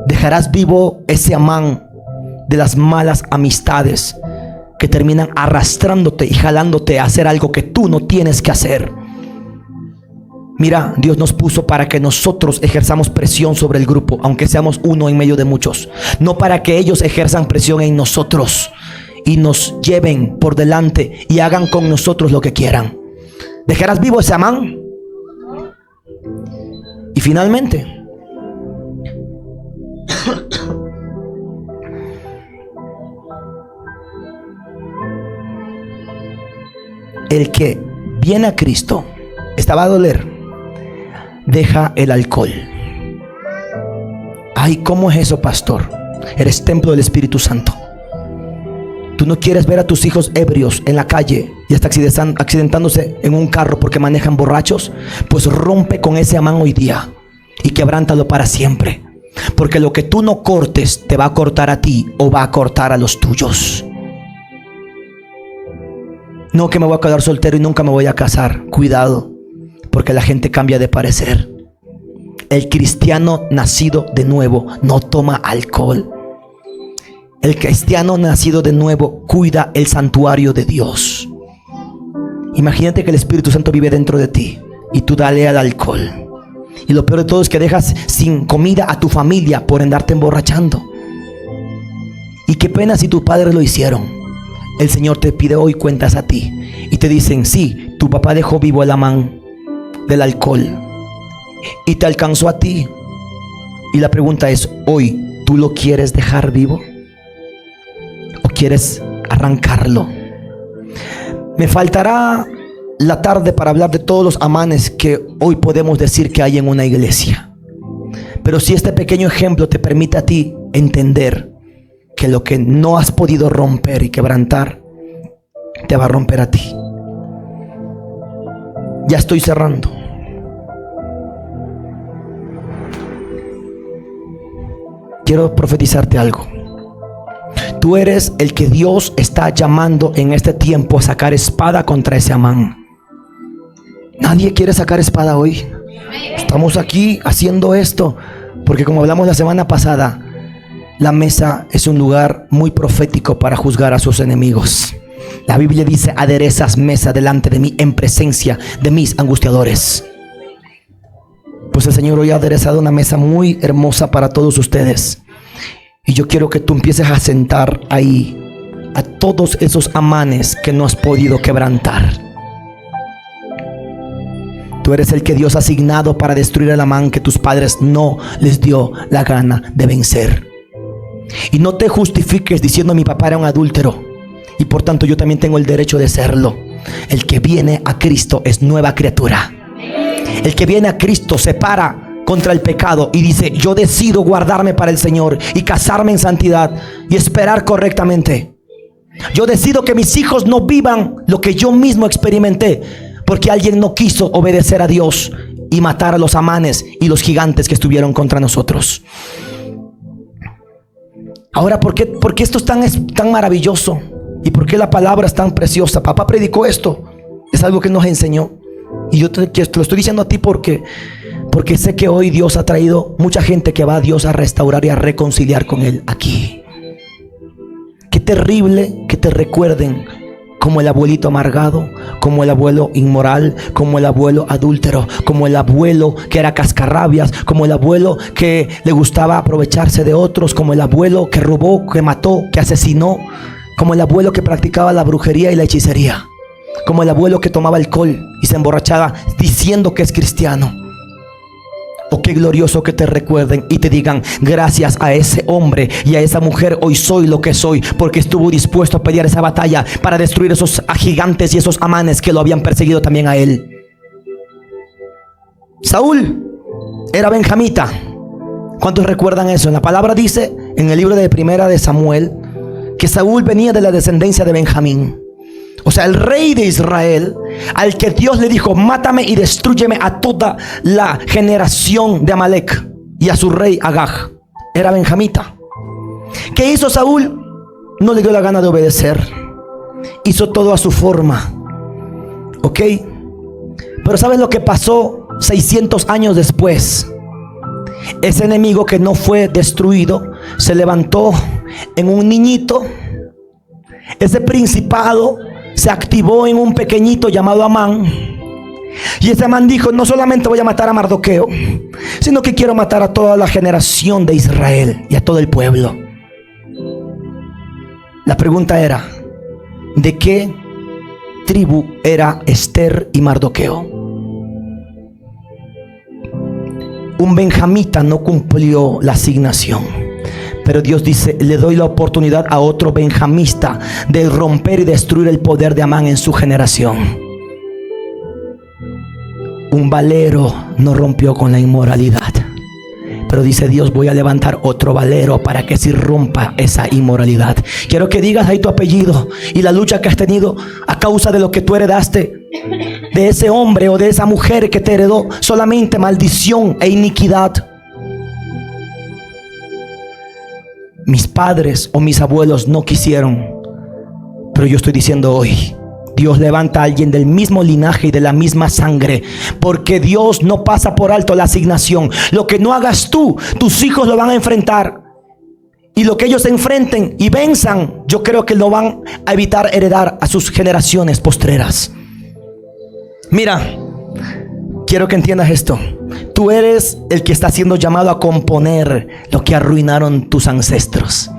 Dejarás vivo ese Amán de las malas amistades que terminan arrastrándote y jalándote a hacer algo que tú no tienes que hacer. Mira, Dios nos puso para que nosotros ejerzamos presión sobre el grupo, aunque seamos uno en medio de muchos. No para que ellos ejerzan presión en nosotros y nos lleven por delante y hagan con nosotros lo que quieran. ¿Dejarás vivo ese Amán? Y finalmente, el que viene a Cristo, esta va a doler, deja el alcohol. Ay, ¿cómo es eso, pastor? Eres templo del Espíritu Santo. Tú no quieres ver a tus hijos ebrios en la calle y hasta accidentándose en un carro porque manejan borrachos. Pues rompe con ese Amán hoy día y quebrántalo para siempre, porque lo que tú no cortes te va a cortar a ti o va a cortar a los tuyos. No, que me voy a quedar soltero y nunca me voy a casar. Cuidado, porque la gente cambia de parecer. El cristiano nacido de nuevo no toma alcohol. El cristiano nacido de nuevo cuida el santuario de Dios. Imagínate que el Espíritu Santo vive dentro de ti y tú dale al alcohol. Y lo peor de todo es que dejas sin comida a tu familia por andarte emborrachando. Y qué pena si tus padres lo hicieron. El Señor te pide hoy cuentas a ti y te dicen: sí, tu papá dejó vivo el Amán del alcohol y te alcanzó a ti. Y la pregunta es: hoy, ¿tú lo quieres dejar vivo o quieres arrancarlo? Me faltará la tarde para hablar de todos los amanes que hoy podemos decir que hay en una iglesia, pero si este pequeño ejemplo te permite a ti entender que lo que no has podido romper y quebrantar te va a romper a ti. Ya estoy cerrando. Quiero profetizarte algo. Tú eres el que Dios está llamando en este tiempo a sacar espada contra ese Amán. Nadie quiere sacar espada hoy. Estamos aquí haciendo esto porque, como hablamos la semana pasada, la mesa es un lugar muy profético para juzgar a sus enemigos. La Biblia dice: aderezas mesa delante de mí en presencia de mis angustiadores. Pues el Señor hoy ha aderezado una mesa muy hermosa para todos ustedes. Y yo quiero que tú empieces a sentar ahí a todos esos amanes que no has podido quebrantar. Tú eres el que Dios ha asignado para destruir el Amán que tus padres no les dio la gana de vencer. Y no te justifiques diciendo: mi papá era un adúltero y por tanto yo también tengo el derecho de serlo. El que viene a Cristo es nueva criatura. El que viene a Cristo se para contra el pecado y dice: yo decido guardarme para el Señor y casarme en santidad y esperar correctamente. Yo decido que mis hijos no vivan lo que yo mismo experimenté, porque alguien no quiso obedecer a Dios y matar a los amanes y los gigantes que estuvieron contra nosotros. Ahora, ¿por qué esto es tan maravilloso? ¿Y por qué la palabra es tan preciosa? Papá predicó esto. Es algo que nos enseñó. Y yo te lo estoy diciendo a ti porque sé que hoy Dios ha traído mucha gente que va a Dios a restaurar y a reconciliar con Él aquí. Qué terrible que te recuerden como el abuelito amargado, como el abuelo inmoral, como el abuelo adúltero, como el abuelo que era cascarrabias, como el abuelo que le gustaba aprovecharse de otros, como el abuelo que robó, que mató, que asesinó, como el abuelo que practicaba la brujería y la hechicería, como el abuelo que tomaba alcohol y se emborrachaba diciendo que es cristiano. Oh, qué glorioso que te recuerden y te digan: gracias a ese hombre y a esa mujer hoy soy lo que soy, porque estuvo dispuesto a pelear esa batalla para destruir esos gigantes y esos amanes que lo habían perseguido también a él. Saúl era benjamita. ¿Cuántos recuerdan eso? En la palabra dice, en el libro de Primera de Samuel, que Saúl venía de la descendencia de Benjamín. O sea, el rey de Israel, al que Dios le dijo: mátame y destrúyeme a toda la generación de Amalek y a su rey Agag, era benjamita. ¿Qué hizo Saúl? No le dio la gana de obedecer. Hizo todo a su forma. ¿Ok? Pero ¿sabes lo que pasó 600 años después? Ese enemigo que no fue destruido se levantó en un niñito. Ese principado se activó en un pequeñito llamado Amán. Y ese Amán dijo: no solamente voy a matar a Mardoqueo, sino que quiero matar a toda la generación de Israel y a todo el pueblo. La pregunta era: ¿de qué tribu era Esther y Mardoqueo? Un benjamita no cumplió la asignación. Pero Dios dice: le doy la oportunidad a otro benjamista de romper y destruir el poder de Amán en su generación. Un valero no rompió con la inmoralidad, pero dice Dios: voy a levantar otro valero para que se rompa esa inmoralidad. Quiero que digas ahí tu apellido y la lucha que has tenido a causa de lo que tú heredaste de ese hombre o de esa mujer que te heredó solamente maldición e iniquidad. Mis padres o mis abuelos no quisieron, pero yo estoy diciendo hoy: Dios levanta a alguien del mismo linaje y de la misma sangre, porque Dios no pasa por alto la asignación. Lo que no hagas tú, tus hijos lo van a enfrentar, y lo que ellos enfrenten y venzan, yo creo que lo van a evitar heredar a sus generaciones postreras. Mira, quiero que entiendas esto. Tú eres el que está siendo llamado a componer lo que arruinaron tus ancestros.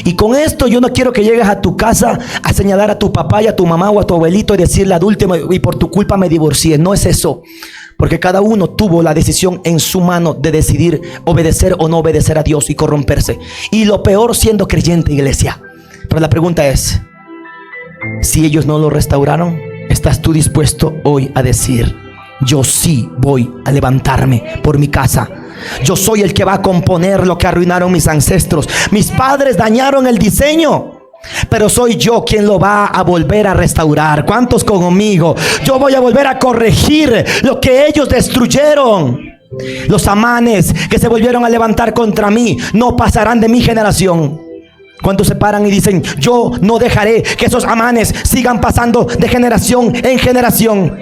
Y con esto yo no quiero que llegues a tu casa a señalar a tu papá y a tu mamá o a tu abuelito y decirle al último: y por tu culpa me divorcié. No es eso, porque cada uno tuvo la decisión en su mano de decidir obedecer o no obedecer a Dios y corromperse. Y lo peor, siendo creyente, iglesia. Pero la pregunta es: si ellos no lo restauraron, ¿estás tú dispuesto hoy a decir: yo sí voy a levantarme por mi casa? Yo soy el que va a componer lo que arruinaron mis ancestros. Mis padres dañaron el diseño, pero soy yo quien lo va a volver a restaurar. ¿Cuántos conmigo? Yo voy a volver a corregir lo que ellos destruyeron. Los amanes que se volvieron a levantar contra mí no pasarán de mi generación. ¿Cuántos se paran y dicen: yo no dejaré que esos amanes sigan pasando de generación en generación?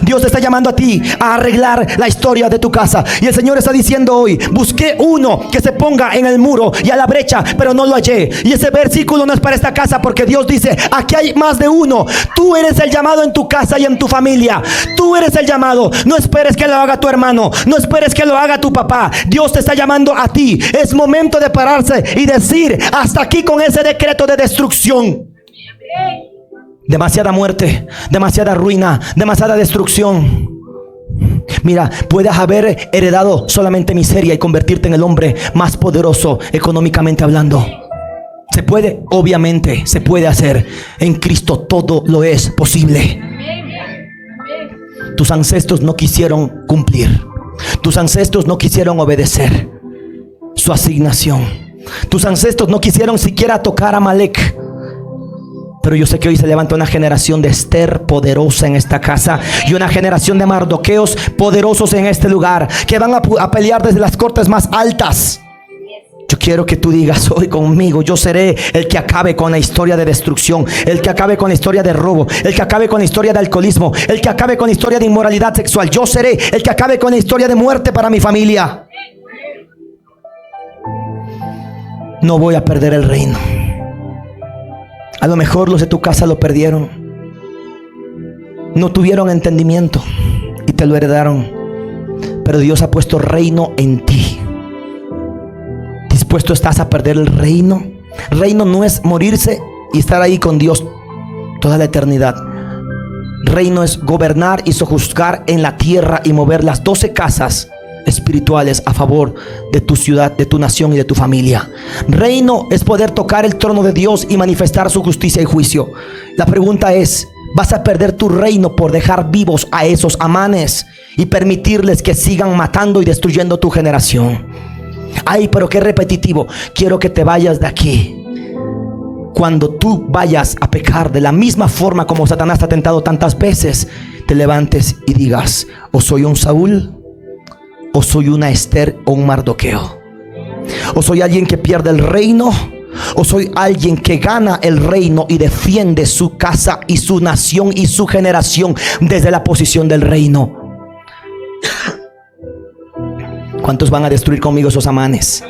Dios te está llamando a ti a arreglar la historia de tu casa. Y el Señor está diciendo hoy: busqué uno que se ponga en el muro y a la brecha, pero no lo hallé. Y ese versículo no es para esta casa, porque Dios dice: aquí hay más de uno. Tú eres el llamado en tu casa y en tu familia. Tú eres el llamado. No esperes que lo haga tu hermano, no esperes que lo haga tu papá. Dios te está llamando a ti. Es momento de pararse y decir: hasta aquí con ese decreto de destrucción. Demasiada muerte, demasiada ruina, demasiada destrucción. Mira, puedes haber heredado solamente miseria y convertirte en el hombre más poderoso económicamente hablando. Se puede, obviamente, se puede hacer. En Cristo todo lo es posible. Tus ancestros no quisieron cumplir. Tus ancestros no quisieron obedecer su asignación. Tus ancestros no quisieron siquiera tocar a Amalek. Pero yo sé que hoy se levanta una generación de Esther poderosa en esta casa, y una generación de Mardoqueos poderosos en este lugar, que van a pelear desde las cortes más altas Yo quiero que tú digas hoy conmigo: yo seré el que acabe con la historia de destrucción, el que acabe con la historia de robo, el que acabe con la historia de alcoholismo, el que acabe con la historia de inmoralidad sexual. Yo seré el que acabe con la historia de muerte para mi familia. No voy a perder el reino. A lo mejor los de tu casa lo perdieron, no tuvieron entendimiento y te lo heredaron, pero Dios ha puesto reino en ti. ¿Dispuesto estás a perder el reino? Reino no es morirse y estar ahí con Dios toda la eternidad. Reino es gobernar y sojuzgar en la tierra y mover las 12 casas espirituales a favor de tu ciudad, de tu nación y de tu familia. Reino es poder tocar el trono de Dios y manifestar su justicia y juicio. La pregunta es: ¿vas a perder tu reino por dejar vivos a esos Amanes y permitirles que sigan matando y destruyendo tu generación? Ay, pero qué repetitivo. Quiero que te vayas de aquí. Cuando tú vayas a pecar de la misma forma como Satanás te ha tentado tantas veces, te levantes y digas: o soy un Saúl, o soy una Esther o un Mardoqueo. O soy alguien que pierde el reino, o soy alguien que gana el reino y defiende su casa y su nación y su generación desde la posición del reino. ¿Cuántos van a destruir conmigo esos Amanes?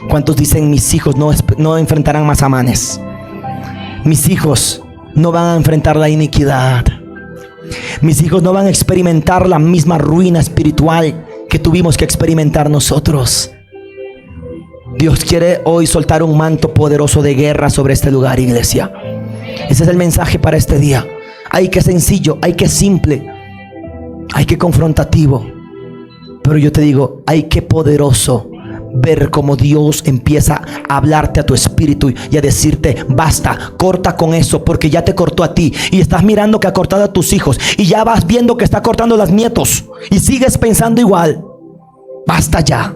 ¿Cuántos dicen: mis hijos no enfrentarán más Amanes? Mis hijos no van a enfrentar la iniquidad. Mis hijos no van a experimentar la misma ruina espiritual que tuvimos que experimentar nosotros. Dios quiere hoy soltar un manto poderoso de guerra sobre este lugar, iglesia. Ese es el mensaje para este día. Ay, qué sencillo, ay, qué simple, ay, qué confrontativo. Pero yo te digo: ay, qué poderoso ver cómo Dios empieza a hablarte a tu espíritu y a decirte: basta, corta con eso, porque ya te cortó a ti. Y estás mirando que ha cortado a tus hijos, y ya vas viendo que está cortando a los nietos, y sigues pensando igual. Basta ya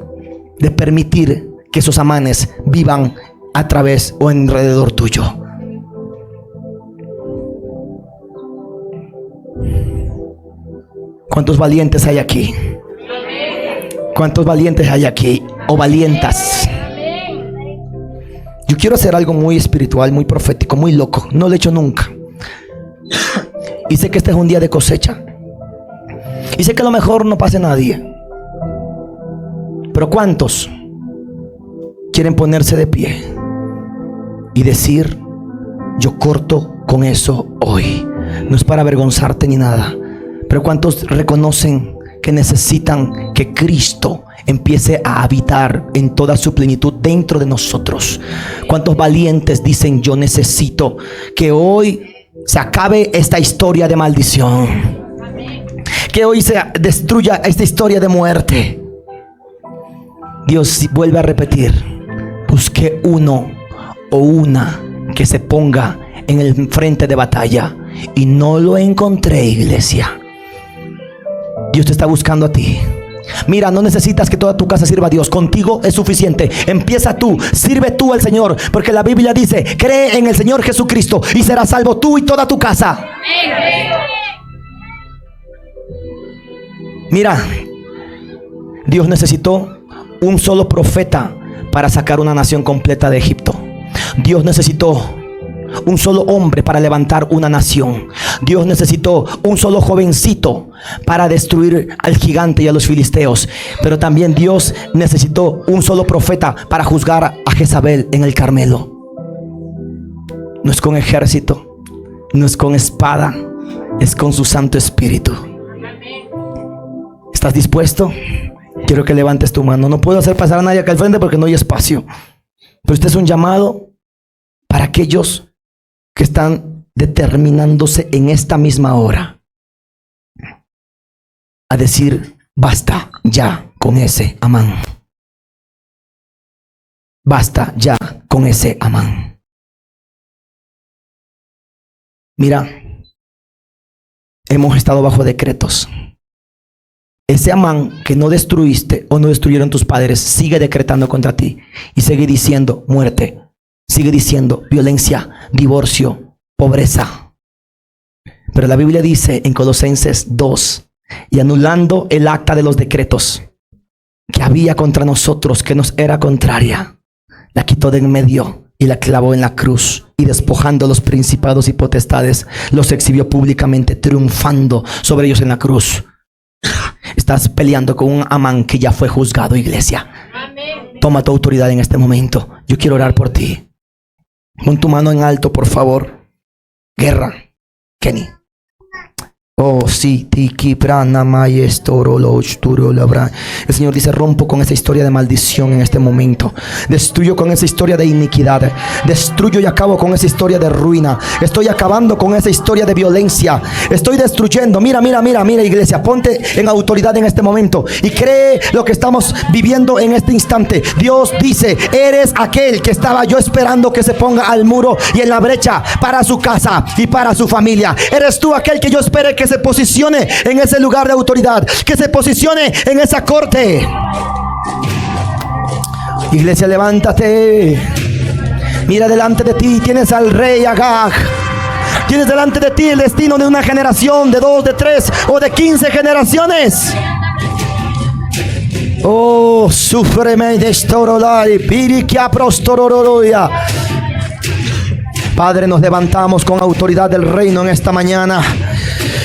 de permitir que esos Amanes vivan a través o alrededor tuyo. ¿Cuántos valientes hay aquí? ¿Cuántos valientes hay aquí? O valientas. Yo quiero hacer algo muy espiritual, muy profético, muy loco. No lo he hecho nunca. Y sé que este es un día de cosecha. Y sé que a lo mejor no pase nadie. Pero ¿cuántos quieren ponerse de pie y decir: yo corto con eso hoy? No es para avergonzarte ni nada. Pero ¿cuántos reconocen que necesitan que Cristo empiece a habitar en toda su plenitud dentro de nosotros? ¿Cuántos valientes dicen: yo necesito que hoy se acabe esta historia de maldición, que hoy se destruya esta historia de muerte? Dios vuelve a repetir: busqué uno o una que se ponga en el frente de batalla, y no lo encontré, iglesia. Dios te está buscando a ti. Mira, no necesitas que toda tu casa sirva a Dios. Contigo es suficiente. Empieza tú, sirve tú al Señor, porque la Biblia dice: cree en el Señor Jesucristo y serás salvo tú y toda tu casa. Mira, Dios necesitó un solo profeta para sacar una nación completa de Egipto. Dios necesitó un solo hombre para levantar una nación. Dios necesitó un solo jovencito para destruir al gigante y a los filisteos. Pero también Dios necesitó un solo profeta para juzgar a Jezabel en el Carmelo. No es con ejército, no es con espada, es con su Santo Espíritu. ¿Estás dispuesto? Quiero que levantes tu mano. No puedo hacer pasar a nadie acá al frente porque no hay espacio. Pero este es un llamado para aquellos que están determinándose en esta misma hora a decir: basta ya con ese Amán. Basta ya con ese Amán. Mira, hemos estado bajo decretos. Ese Amán que no destruiste o no destruyeron tus padres sigue decretando contra ti y sigue diciendo muerte. Sigue diciendo violencia, divorcio, pobreza. Pero la Biblia dice en Colosenses 2: y anulando el acta de los decretos, que había contra nosotros, que nos era contraria, la quitó de en medio y la clavó en la cruz, y despojando los principados y potestades, los exhibió públicamente, triunfando sobre ellos en la cruz. Estás peleando con un Amán que ya fue juzgado, iglesia. Toma tu autoridad en este momento. Yo quiero orar por ti. Pon tu mano en alto, por favor. Guerra, Kenny. Oh, sí, tiki prana maestro lo osturo labra. El Señor dice: rompo con esa historia de maldición en este momento. Destruyo con esa historia de iniquidad. Destruyo y acabo con esa historia de ruina. Estoy acabando con esa historia de violencia. Estoy destruyendo. Mira, iglesia. Ponte en autoridad en este momento y cree lo que estamos viviendo en este instante. Dios dice: eres aquel que estaba yo esperando que se ponga al muro y en la brecha para su casa y para su familia. Eres tú aquel que yo espere que se posicione en ese lugar de autoridad, que se posicione en esa corte. Iglesia, levántate. Mira delante de ti, tienes al rey Agag. Tienes delante de ti el destino de una generación, de 2, de 3 o de 15 generaciones. Oh, sufreme de estorolai, piriquia prostororoya. Padre, nos levantamos con autoridad del reino en esta mañana.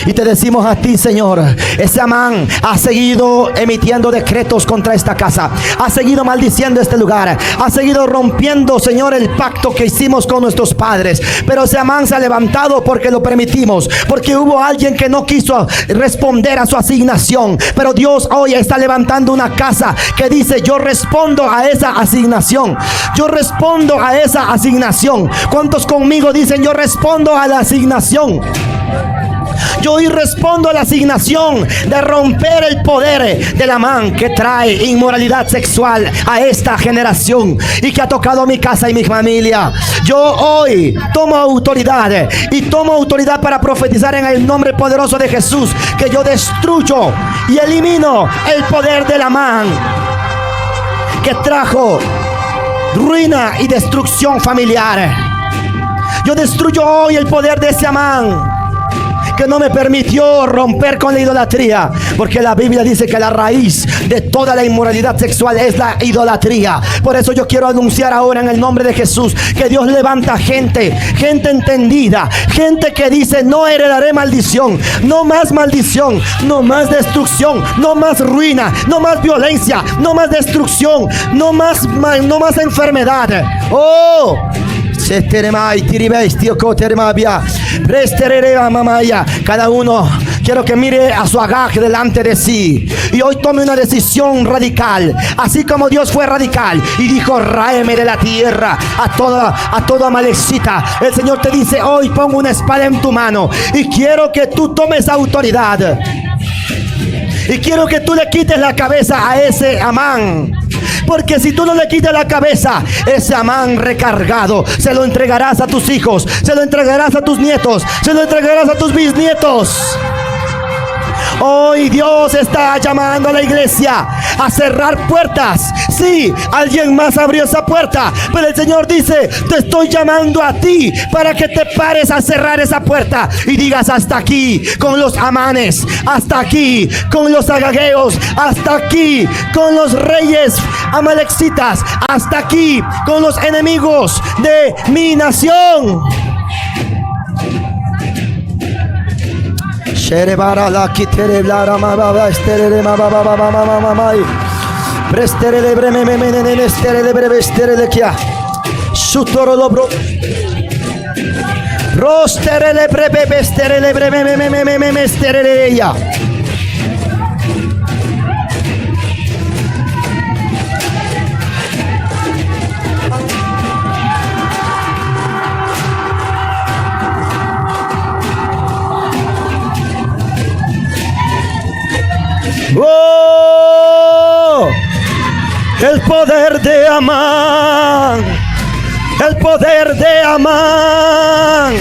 Y te decimos a ti, Señor, ese Amán ha seguido emitiendo decretos contra esta casa, ha seguido maldiciendo este lugar, ha seguido rompiendo, Señor, el pacto que hicimos con nuestros padres. Pero ese Amán se ha levantado porque lo permitimos, porque hubo alguien que no quiso responder a su asignación. Pero Dios hoy está levantando una casa que dice: yo respondo a esa asignación. Yo respondo a esa asignación. ¿Cuántos conmigo dicen: yo respondo a la asignación? Yo hoy respondo a la asignación de romper el poder del Amán que trae inmoralidad sexual a esta generación y que ha tocado mi casa y mi familia. Yo hoy tomo autoridad y tomo autoridad para profetizar en el nombre poderoso de Jesús, que yo destruyo y elimino el poder del Amán que trajo ruina y destrucción familiar. Yo destruyo hoy el poder de ese Amán que no me permitió romper con la idolatría, porque la Biblia dice que la raíz de toda la inmoralidad sexual es la idolatría. Por eso yo quiero anunciar ahora en el nombre de Jesús que Dios levanta gente entendida, gente que dice: no heredaré maldición, no más maldición, no más destrucción, no más ruina, no más violencia, no más destrucción, no más enfermedad. Oh, cada uno quiero que mire a su Agag delante de sí y hoy tome una decisión radical, así como Dios fue radical y dijo: ráeme de la tierra a toda amalecita. El Señor te dice: hoy pongo una espada en tu mano y quiero que tú tomes autoridad y quiero que tú le quites la cabeza a ese Amán. Porque si tú no le quitas la cabeza, ese Amán recargado se lo entregarás a tus hijos, se lo entregarás a tus nietos, se lo entregarás a tus bisnietos. Hoy Dios está llamando a la iglesia a cerrar puertas. Sí, alguien más abrió esa puerta, pero el Señor dice: te estoy llamando a ti para que te pares a cerrar esa puerta y digas: hasta aquí con los Amanes, hasta aquí con los agagueos, hasta aquí con los reyes amalecitas, hasta aquí con los enemigos de mi nación. Sherebara la kitere blara mababa estere mababa mamai prestere lebre memenen estere lebre estere lekia sutoro lobro rostere lebre bebe estere lebre memem estere leya. ¡Oh! El poder de Amán, el poder de Amán,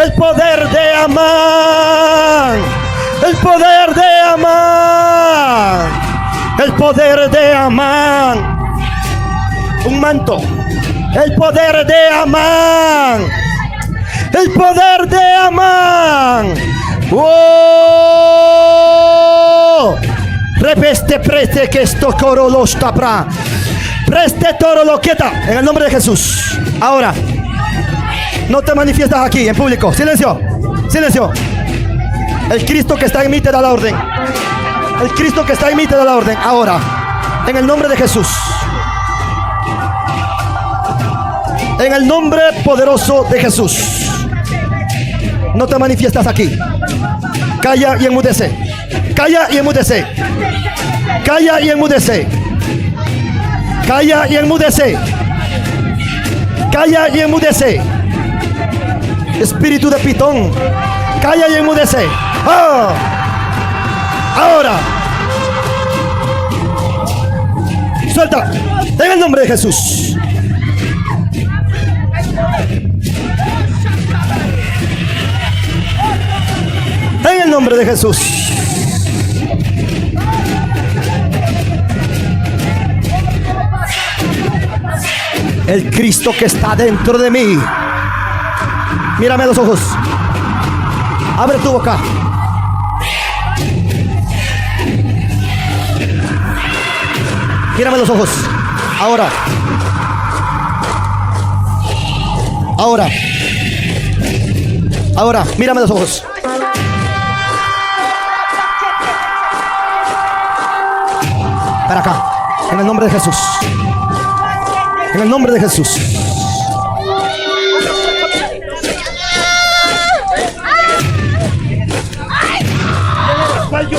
el poder de Amán, el poder de Amán, el poder de Amán. Un manto, el poder de Amán, el poder de Amán. ¡Oh! Repeste preste que esto coro los tapra. Preste toro lo quieta. En el nombre de Jesús. Ahora. No te manifiestas aquí en público. Silencio. Silencio. El Cristo que está en mí te da la orden. El Cristo que está en mí te da la orden. Ahora. En el nombre de Jesús. En el nombre poderoso de Jesús. No te manifiestas aquí. Calla y enmudece. Calla y enmudece. Calla y enmudece. Calla y enmudece. Calla y enmudece. Espíritu de pitón. Calla y enmudece. ¡Oh! Ahora. Suelta. En el nombre de Jesús. En el nombre de Jesús. El Cristo que está dentro de mí. Mírame a los ojos. Abre tu boca. Mírame a los ojos. Ahora. Ahora. Ahora. Mírame a los ojos. Para acá. En el nombre de Jesús. En el nombre de Jesús. Fallo.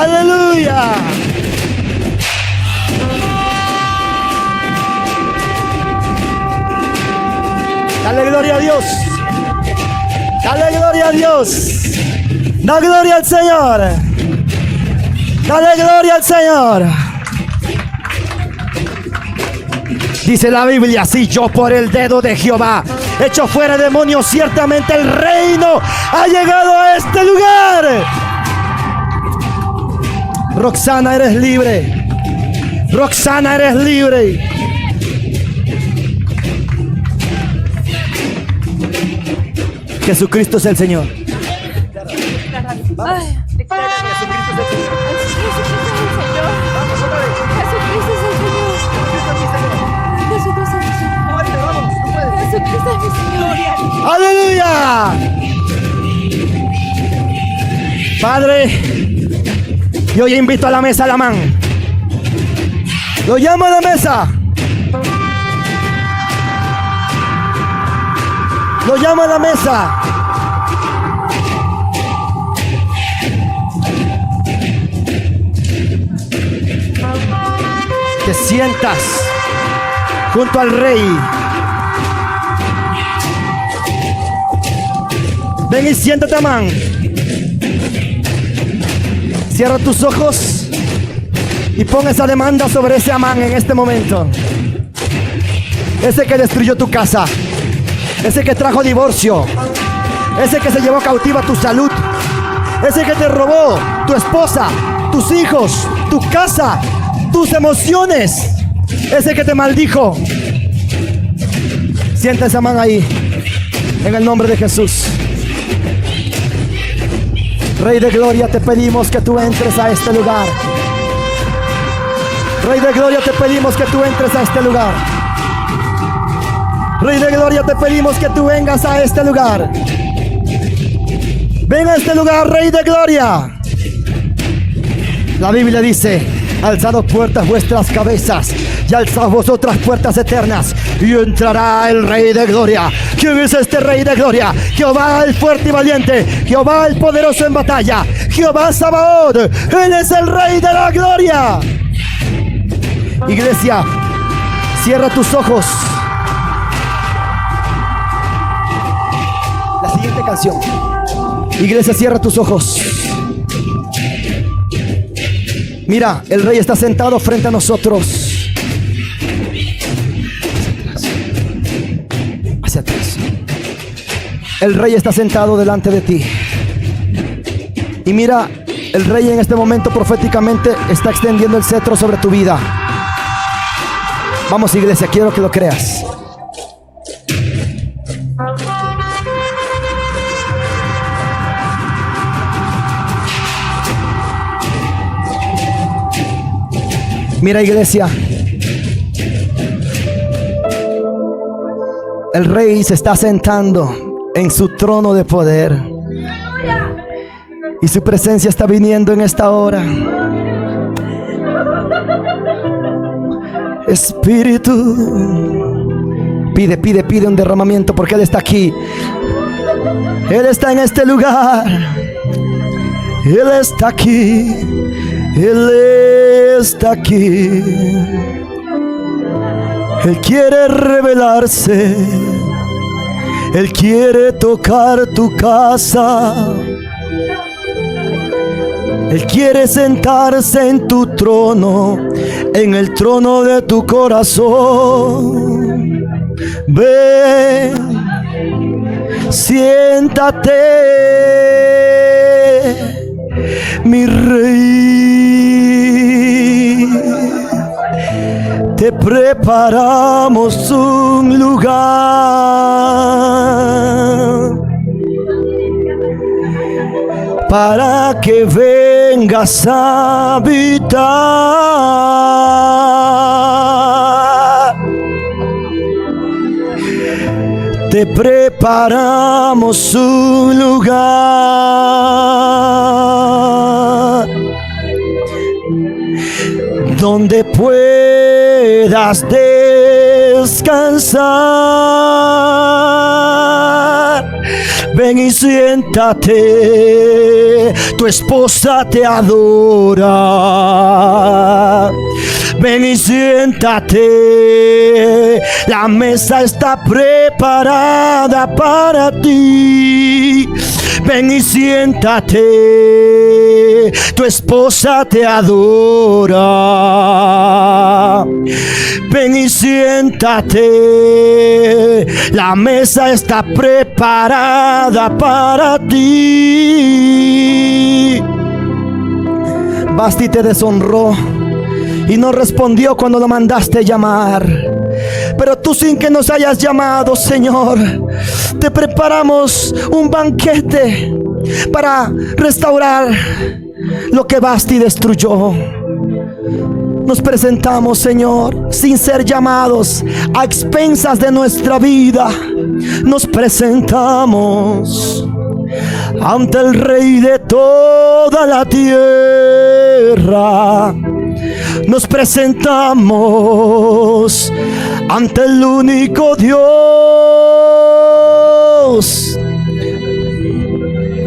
Aleluya. Dale gloria a Dios. Dale gloria a Dios. Da gloria al Señor. Dale gloria al Señor. Dice la Biblia: si yo por el dedo de Jehová echo fuera demonios, ciertamente el reino ha llegado a este lugar. Roxana, eres libre. Roxana, eres libre. Jesucristo es el Señor. Ay, Jesucristo es el Señor. Jesucristo es el Señor. Jesucristo es el Señor. Jesucristo es el Señor. Jesucristo es mi Señor. ¡Aleluya! Padre, yo ya invito a la mesa a la man. Lo llamo a la mesa. Lo llamo a la mesa. Te sientas junto al Rey. Ven y siéntate, man. Cierra tus ojos y pon esa demanda sobre ese Amán en este momento. Ese que destruyó tu casa. Ese que trajo divorcio. Ese que se llevó cautiva tu salud. Ese que te robó tu esposa, tus hijos, tu casa, tus emociones. Ese que te maldijo. Sienta esa mano ahí. En el nombre de Jesús. Rey de gloria, te pedimos que tú entres a este lugar. Rey de gloria, te pedimos que tú entres a este lugar. Rey de gloria, te pedimos que tú vengas a este lugar. Ven a este lugar, Rey de gloria. La Biblia dice: alzad puertas vuestras cabezas y alzad vosotras puertas eternas, y entrará el Rey de gloria. ¿Quién es este Rey de gloria? Jehová el fuerte y valiente, Jehová el poderoso en batalla, Jehová Sabaoth. Él es el Rey de la gloria. Iglesia, cierra tus ojos. La siguiente canción. Iglesia, cierra tus ojos. Mira, el Rey está sentado frente a nosotros. Hacia atrás. El Rey está sentado delante de ti. Y mira, el Rey en este momento proféticamente está extendiendo el cetro sobre tu vida. Vamos, iglesia, quiero que lo creas. Mira, iglesia, el Rey se está sentando en su trono de poder y su presencia está viniendo en esta hora. Espíritu, pide un derramamiento, porque Él está aquí. Él está en este lugar. Él está aquí. Él está aquí. Él quiere revelarse. Él quiere tocar tu casa. Él quiere sentarse en tu trono, en el trono de tu corazón. Ven, siéntate, mi Rey. Te preparamos un lugar para que vengas a habitar. Te preparamos un lugar donde puedas descansar. Ven y siéntate, tu esposa te adora. Ven y siéntate, la mesa está preparada para ti. Ven y siéntate, tu esposa te adora. Ven y siéntate, la mesa está preparada para ti. Vasti te deshonró y no respondió cuando lo mandaste llamar. Pero tú, sin que nos hayas llamado, Señor, te preparamos un banquete para restaurar lo que Vasti destruyó. Nos presentamos, Señor, sin ser llamados, a expensas de nuestra vida. Nos presentamos ante el Rey de toda la tierra. Nos presentamos ante el único Dios.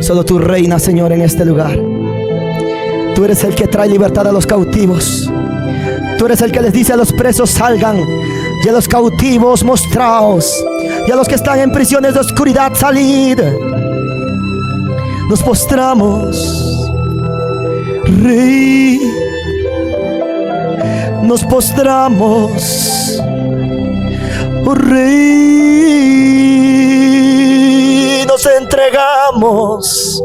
Solo tú reinas, Señor, en este lugar. Tú eres el que trae libertad a los cautivos. Tú eres el que les dice a los presos: salgan, y a los cautivos: mostraos, y a los que están en prisiones de oscuridad: salid. Nos postramos, Rey. Nos postramos, oh Rey. Nos entregamos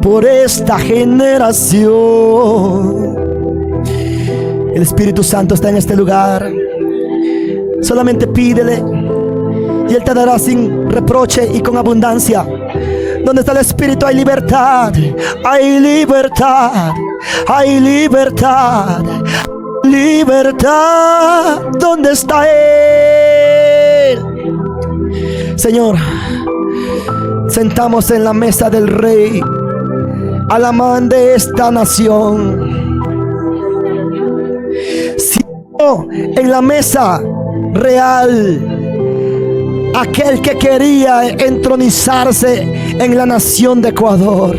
por esta generación. El Espíritu Santo está en este lugar. Solamente pídele y Él te dará sin reproche y con abundancia. Donde está el Espíritu hay libertad. Hay libertad. Hay libertad. Libertad. ¿Dónde está Él? Señor, sentamos en la mesa del Rey, Alamán de esta nación. En la mesa real, aquel que quería entronizarse en la nación de Ecuador.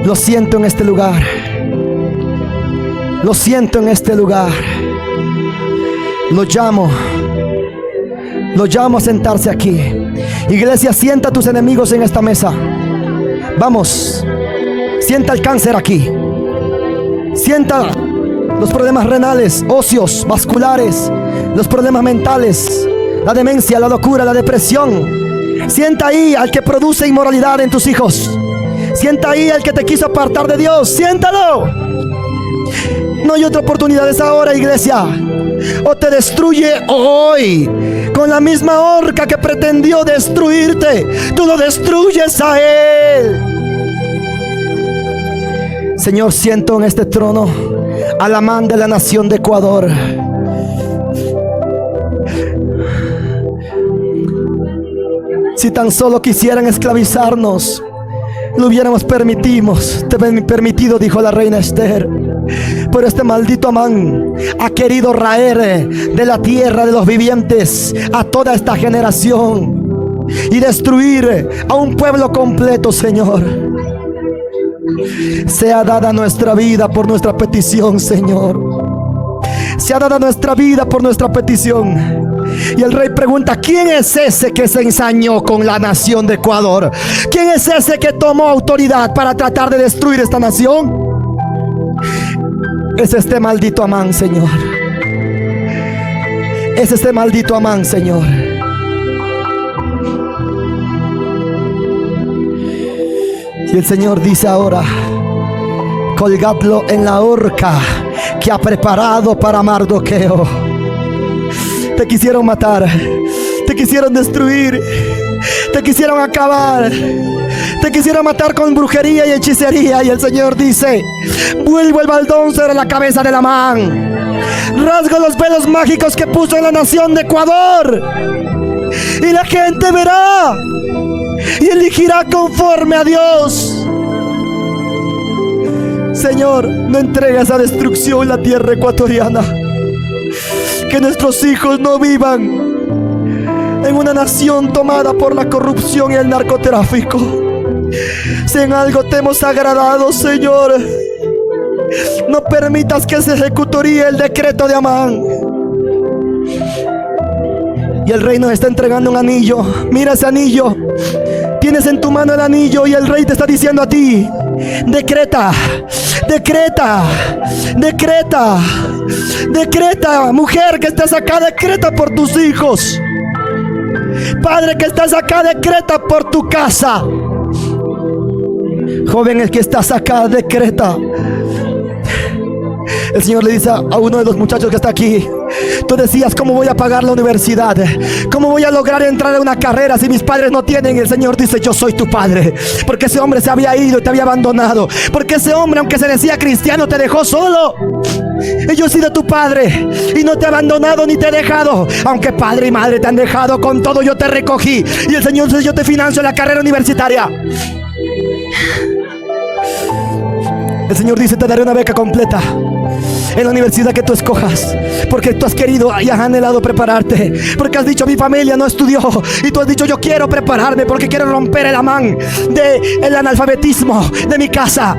Lo siento en este lugar. Lo siento en este lugar. Lo llamo a sentarse aquí. Iglesia, sienta a tus enemigos en esta mesa. Vamos, sienta el cáncer aquí. Sienta los problemas renales, óseos, vasculares, los problemas mentales, la demencia, la locura, la depresión. Sienta ahí al que produce inmoralidad en tus hijos. Sienta ahí al que te quiso apartar de Dios. Siéntalo. No hay otra oportunidad, es ahora, iglesia. O te destruye hoy con la misma horca que pretendió destruirte. Tú lo destruyes a Él. Señor, siento en este trono Alamán de la nación de Ecuador. Si tan solo quisieran esclavizarnos, lo hubiéramos permitido, dijo la reina Esther. Pero este maldito Amán ha querido raer de la tierra de los vivientes a toda esta generación y destruir a un pueblo completo, Señor. Sea dada nuestra vida por nuestra petición, Señor. Sea dada nuestra vida por nuestra petición. Y el rey pregunta: ¿quién es ese que se ensañó con la nación de Ecuador? ¿Quién es ese que tomó autoridad para tratar de destruir esta nación? Es este maldito Amán, Señor. Es este maldito Amán, Señor. Y el Señor dice ahora: colgadlo en la horca que ha preparado para Mardoqueo. Te quisieron matar, te quisieron destruir, te quisieron acabar, te quisieron matar con brujería y hechicería. Y el Señor dice: vuelvo el baldón sobre la cabeza de Amán, rasgo los velos mágicos que puso en la nación de Ecuador, y la gente verá y elegirá conforme a Dios. Señor, no entregues a destrucción la tierra ecuatoriana. Que nuestros hijos no vivan en una nación tomada por la corrupción y el narcotráfico. Si en algo te hemos agradado, Señor, no permitas que se ejecutaría el decreto de Amán. Y el rey nos está entregando un anillo. Mira ese anillo. Tienes en tu mano el anillo y el rey te está diciendo a ti: decreta, decreta, decreta, decreta. Mujer que estás acá, decreta por tus hijos. Padre que estás acá, decreta por tu casa. Joven, el que estás acá, decreta. El Señor le dice a uno de los muchachos que está aquí: tú decías, ¿cómo voy a pagar la universidad? ¿Cómo voy a lograr entrar a una carrera si mis padres no tienen? Y el Señor dice: yo soy tu padre. Porque ese hombre se había ido y te había abandonado. Porque ese hombre, aunque se decía cristiano, te dejó solo. Y yo he sido tu padre y no te he abandonado ni te he dejado. Aunque padre y madre te han dejado, con todo yo te recogí. Y el Señor dice: yo te financio la carrera universitaria. El Señor dice: te daré una beca completa en la universidad que tú escojas, porque tú has querido y has anhelado prepararte, porque has dicho: mi familia no estudió, y tú has dicho: yo quiero prepararme porque quiero romper el amán del analfabetismo de mi casa.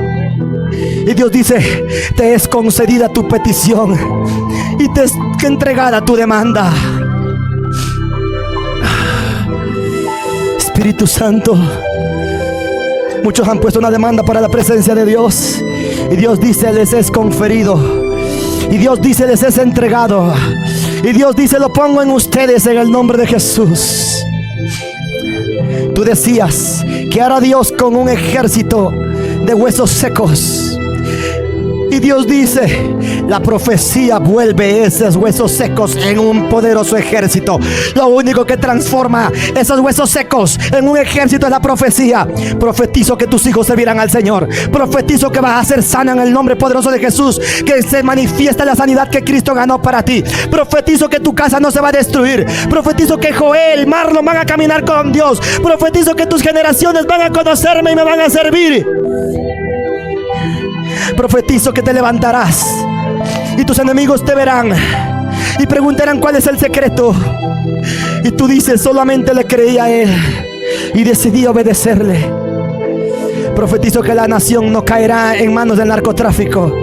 Y Dios dice: te es concedida tu petición y te es entregada tu demanda. Espíritu Santo, muchos han puesto una demanda para la presencia de Dios, y Dios dice: les es conferido. Y Dios dice: les es entregado. Y Dios dice: lo pongo en ustedes en el nombre de Jesús. Tú decías: ¿qué hará Dios con un ejército de huesos secos? Y Dios dice: la profecía vuelve esos huesos secos en un poderoso ejército. Lo único que transforma esos huesos secos en un ejército es la profecía. Profetizo que tus hijos servirán al Señor. Profetizo que vas a ser sana en el nombre poderoso de Jesús, que se manifiesta la sanidad que Cristo ganó para ti. Profetizo que tu casa no se va a destruir. Profetizo que Joel, Marlon van a caminar con Dios. Profetizo que tus generaciones van a conocerme y me van a servir. Profetizo que te levantarás y tus enemigos te verán y preguntarán: ¿cuál es el secreto? Y tú dices: solamente le creí a él y decidí obedecerle. Profetizo que la nación no caerá en manos del narcotráfico,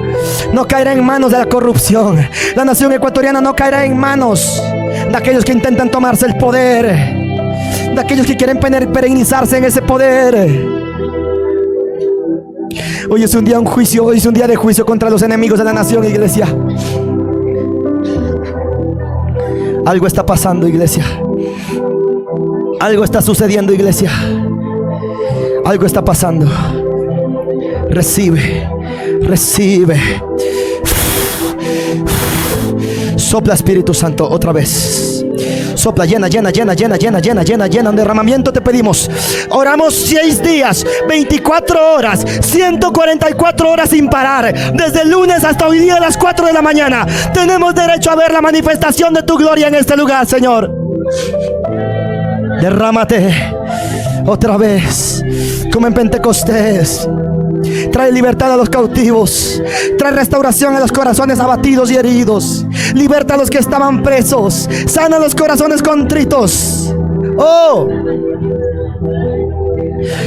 no caerá en manos de la corrupción. La nación ecuatoriana no caerá en manos de aquellos que intentan tomarse el poder, de aquellos que quieren perenizarse en ese poder. Hoy es un día de juicio, hoy es un día de juicio contra los enemigos de la nación, iglesia. Algo está pasando, iglesia. Algo está sucediendo, iglesia. Algo está pasando. Recibe, recibe. Sopla, Espíritu Santo, otra vez. Sopla, llena, llena, llena, llena, llena, llena, llena, llena. Un derramamiento te pedimos. Oramos 6 días, 24 horas, 144 horas sin parar. Desde el lunes hasta hoy día a las 4 de la mañana. Tenemos derecho a ver la manifestación de tu gloria en este lugar, Señor. Derrámate otra vez, como en Pentecostés. Trae libertad a los cautivos. Trae restauración a los corazones abatidos y heridos. Liberta a los que estaban presos. Sana los corazones contritos. Oh,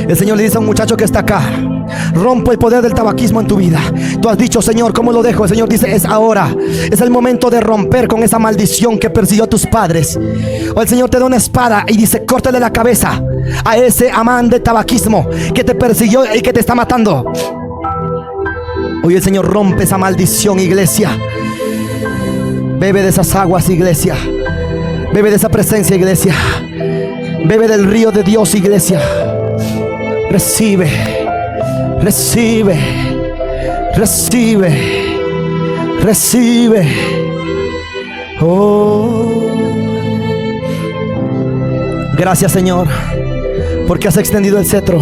el Señor le dice a un muchacho que está acá: rompo el poder del tabaquismo en tu vida. Tú has dicho: Señor, ¿cómo lo dejo? El Señor dice: es ahora. Es el momento de romper con esa maldición que persiguió a tus padres. O el Señor te da una espada y dice: córtale la cabeza a ese amán de tabaquismo que te persiguió y que te está matando. Hoy el Señor rompe esa maldición, iglesia. Bebe de esas aguas, iglesia. Bebe de esa presencia, iglesia. Bebe del río de Dios, iglesia. Recibe, recibe, recibe, recibe. Oh, gracias, Señor, porque has extendido el cetro.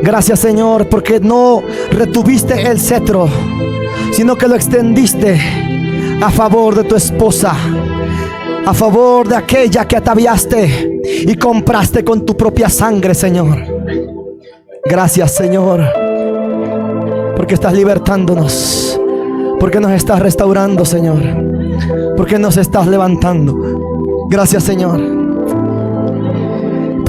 Gracias, Señor, porque no retuviste el cetro, sino que lo extendiste a favor de tu esposa, a favor de aquella que ataviaste y compraste con tu propia sangre, Señor. Gracias, Señor, porque estás libertándonos, porque nos estás restaurando, Señor, porque nos estás levantando. Gracias, Señor.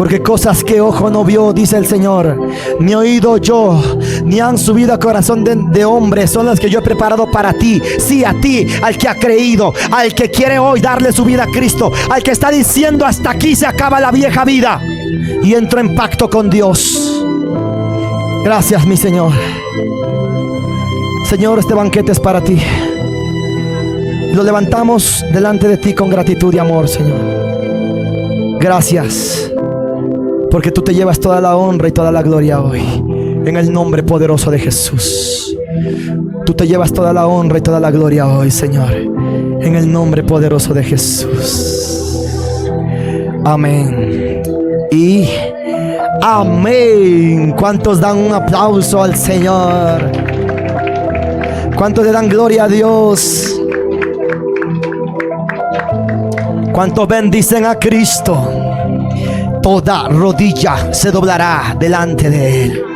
Porque cosas que ojo no vio, dice el Señor, ni oído yo, ni han subido a corazón de hombre, son las que yo he preparado para ti. Sí, a ti, al que ha creído, al que quiere hoy darle su vida a Cristo, al que está diciendo hasta aquí se acaba la vieja vida y entro en pacto con Dios. Gracias, mi Señor. Señor, este banquete es para ti. Lo levantamos delante de ti con gratitud y amor, Señor. Gracias, porque tú te llevas toda la honra y toda la gloria hoy, en el nombre poderoso de Jesús. Tú te llevas toda la honra y toda la gloria hoy, Señor, en el nombre poderoso de Jesús. Amén y amén. ¿Cuántos dan un aplauso al Señor? ¿Cuántos le dan gloria a Dios? ¿Cuántos bendicen a Cristo? Toda rodilla se doblará delante de Él.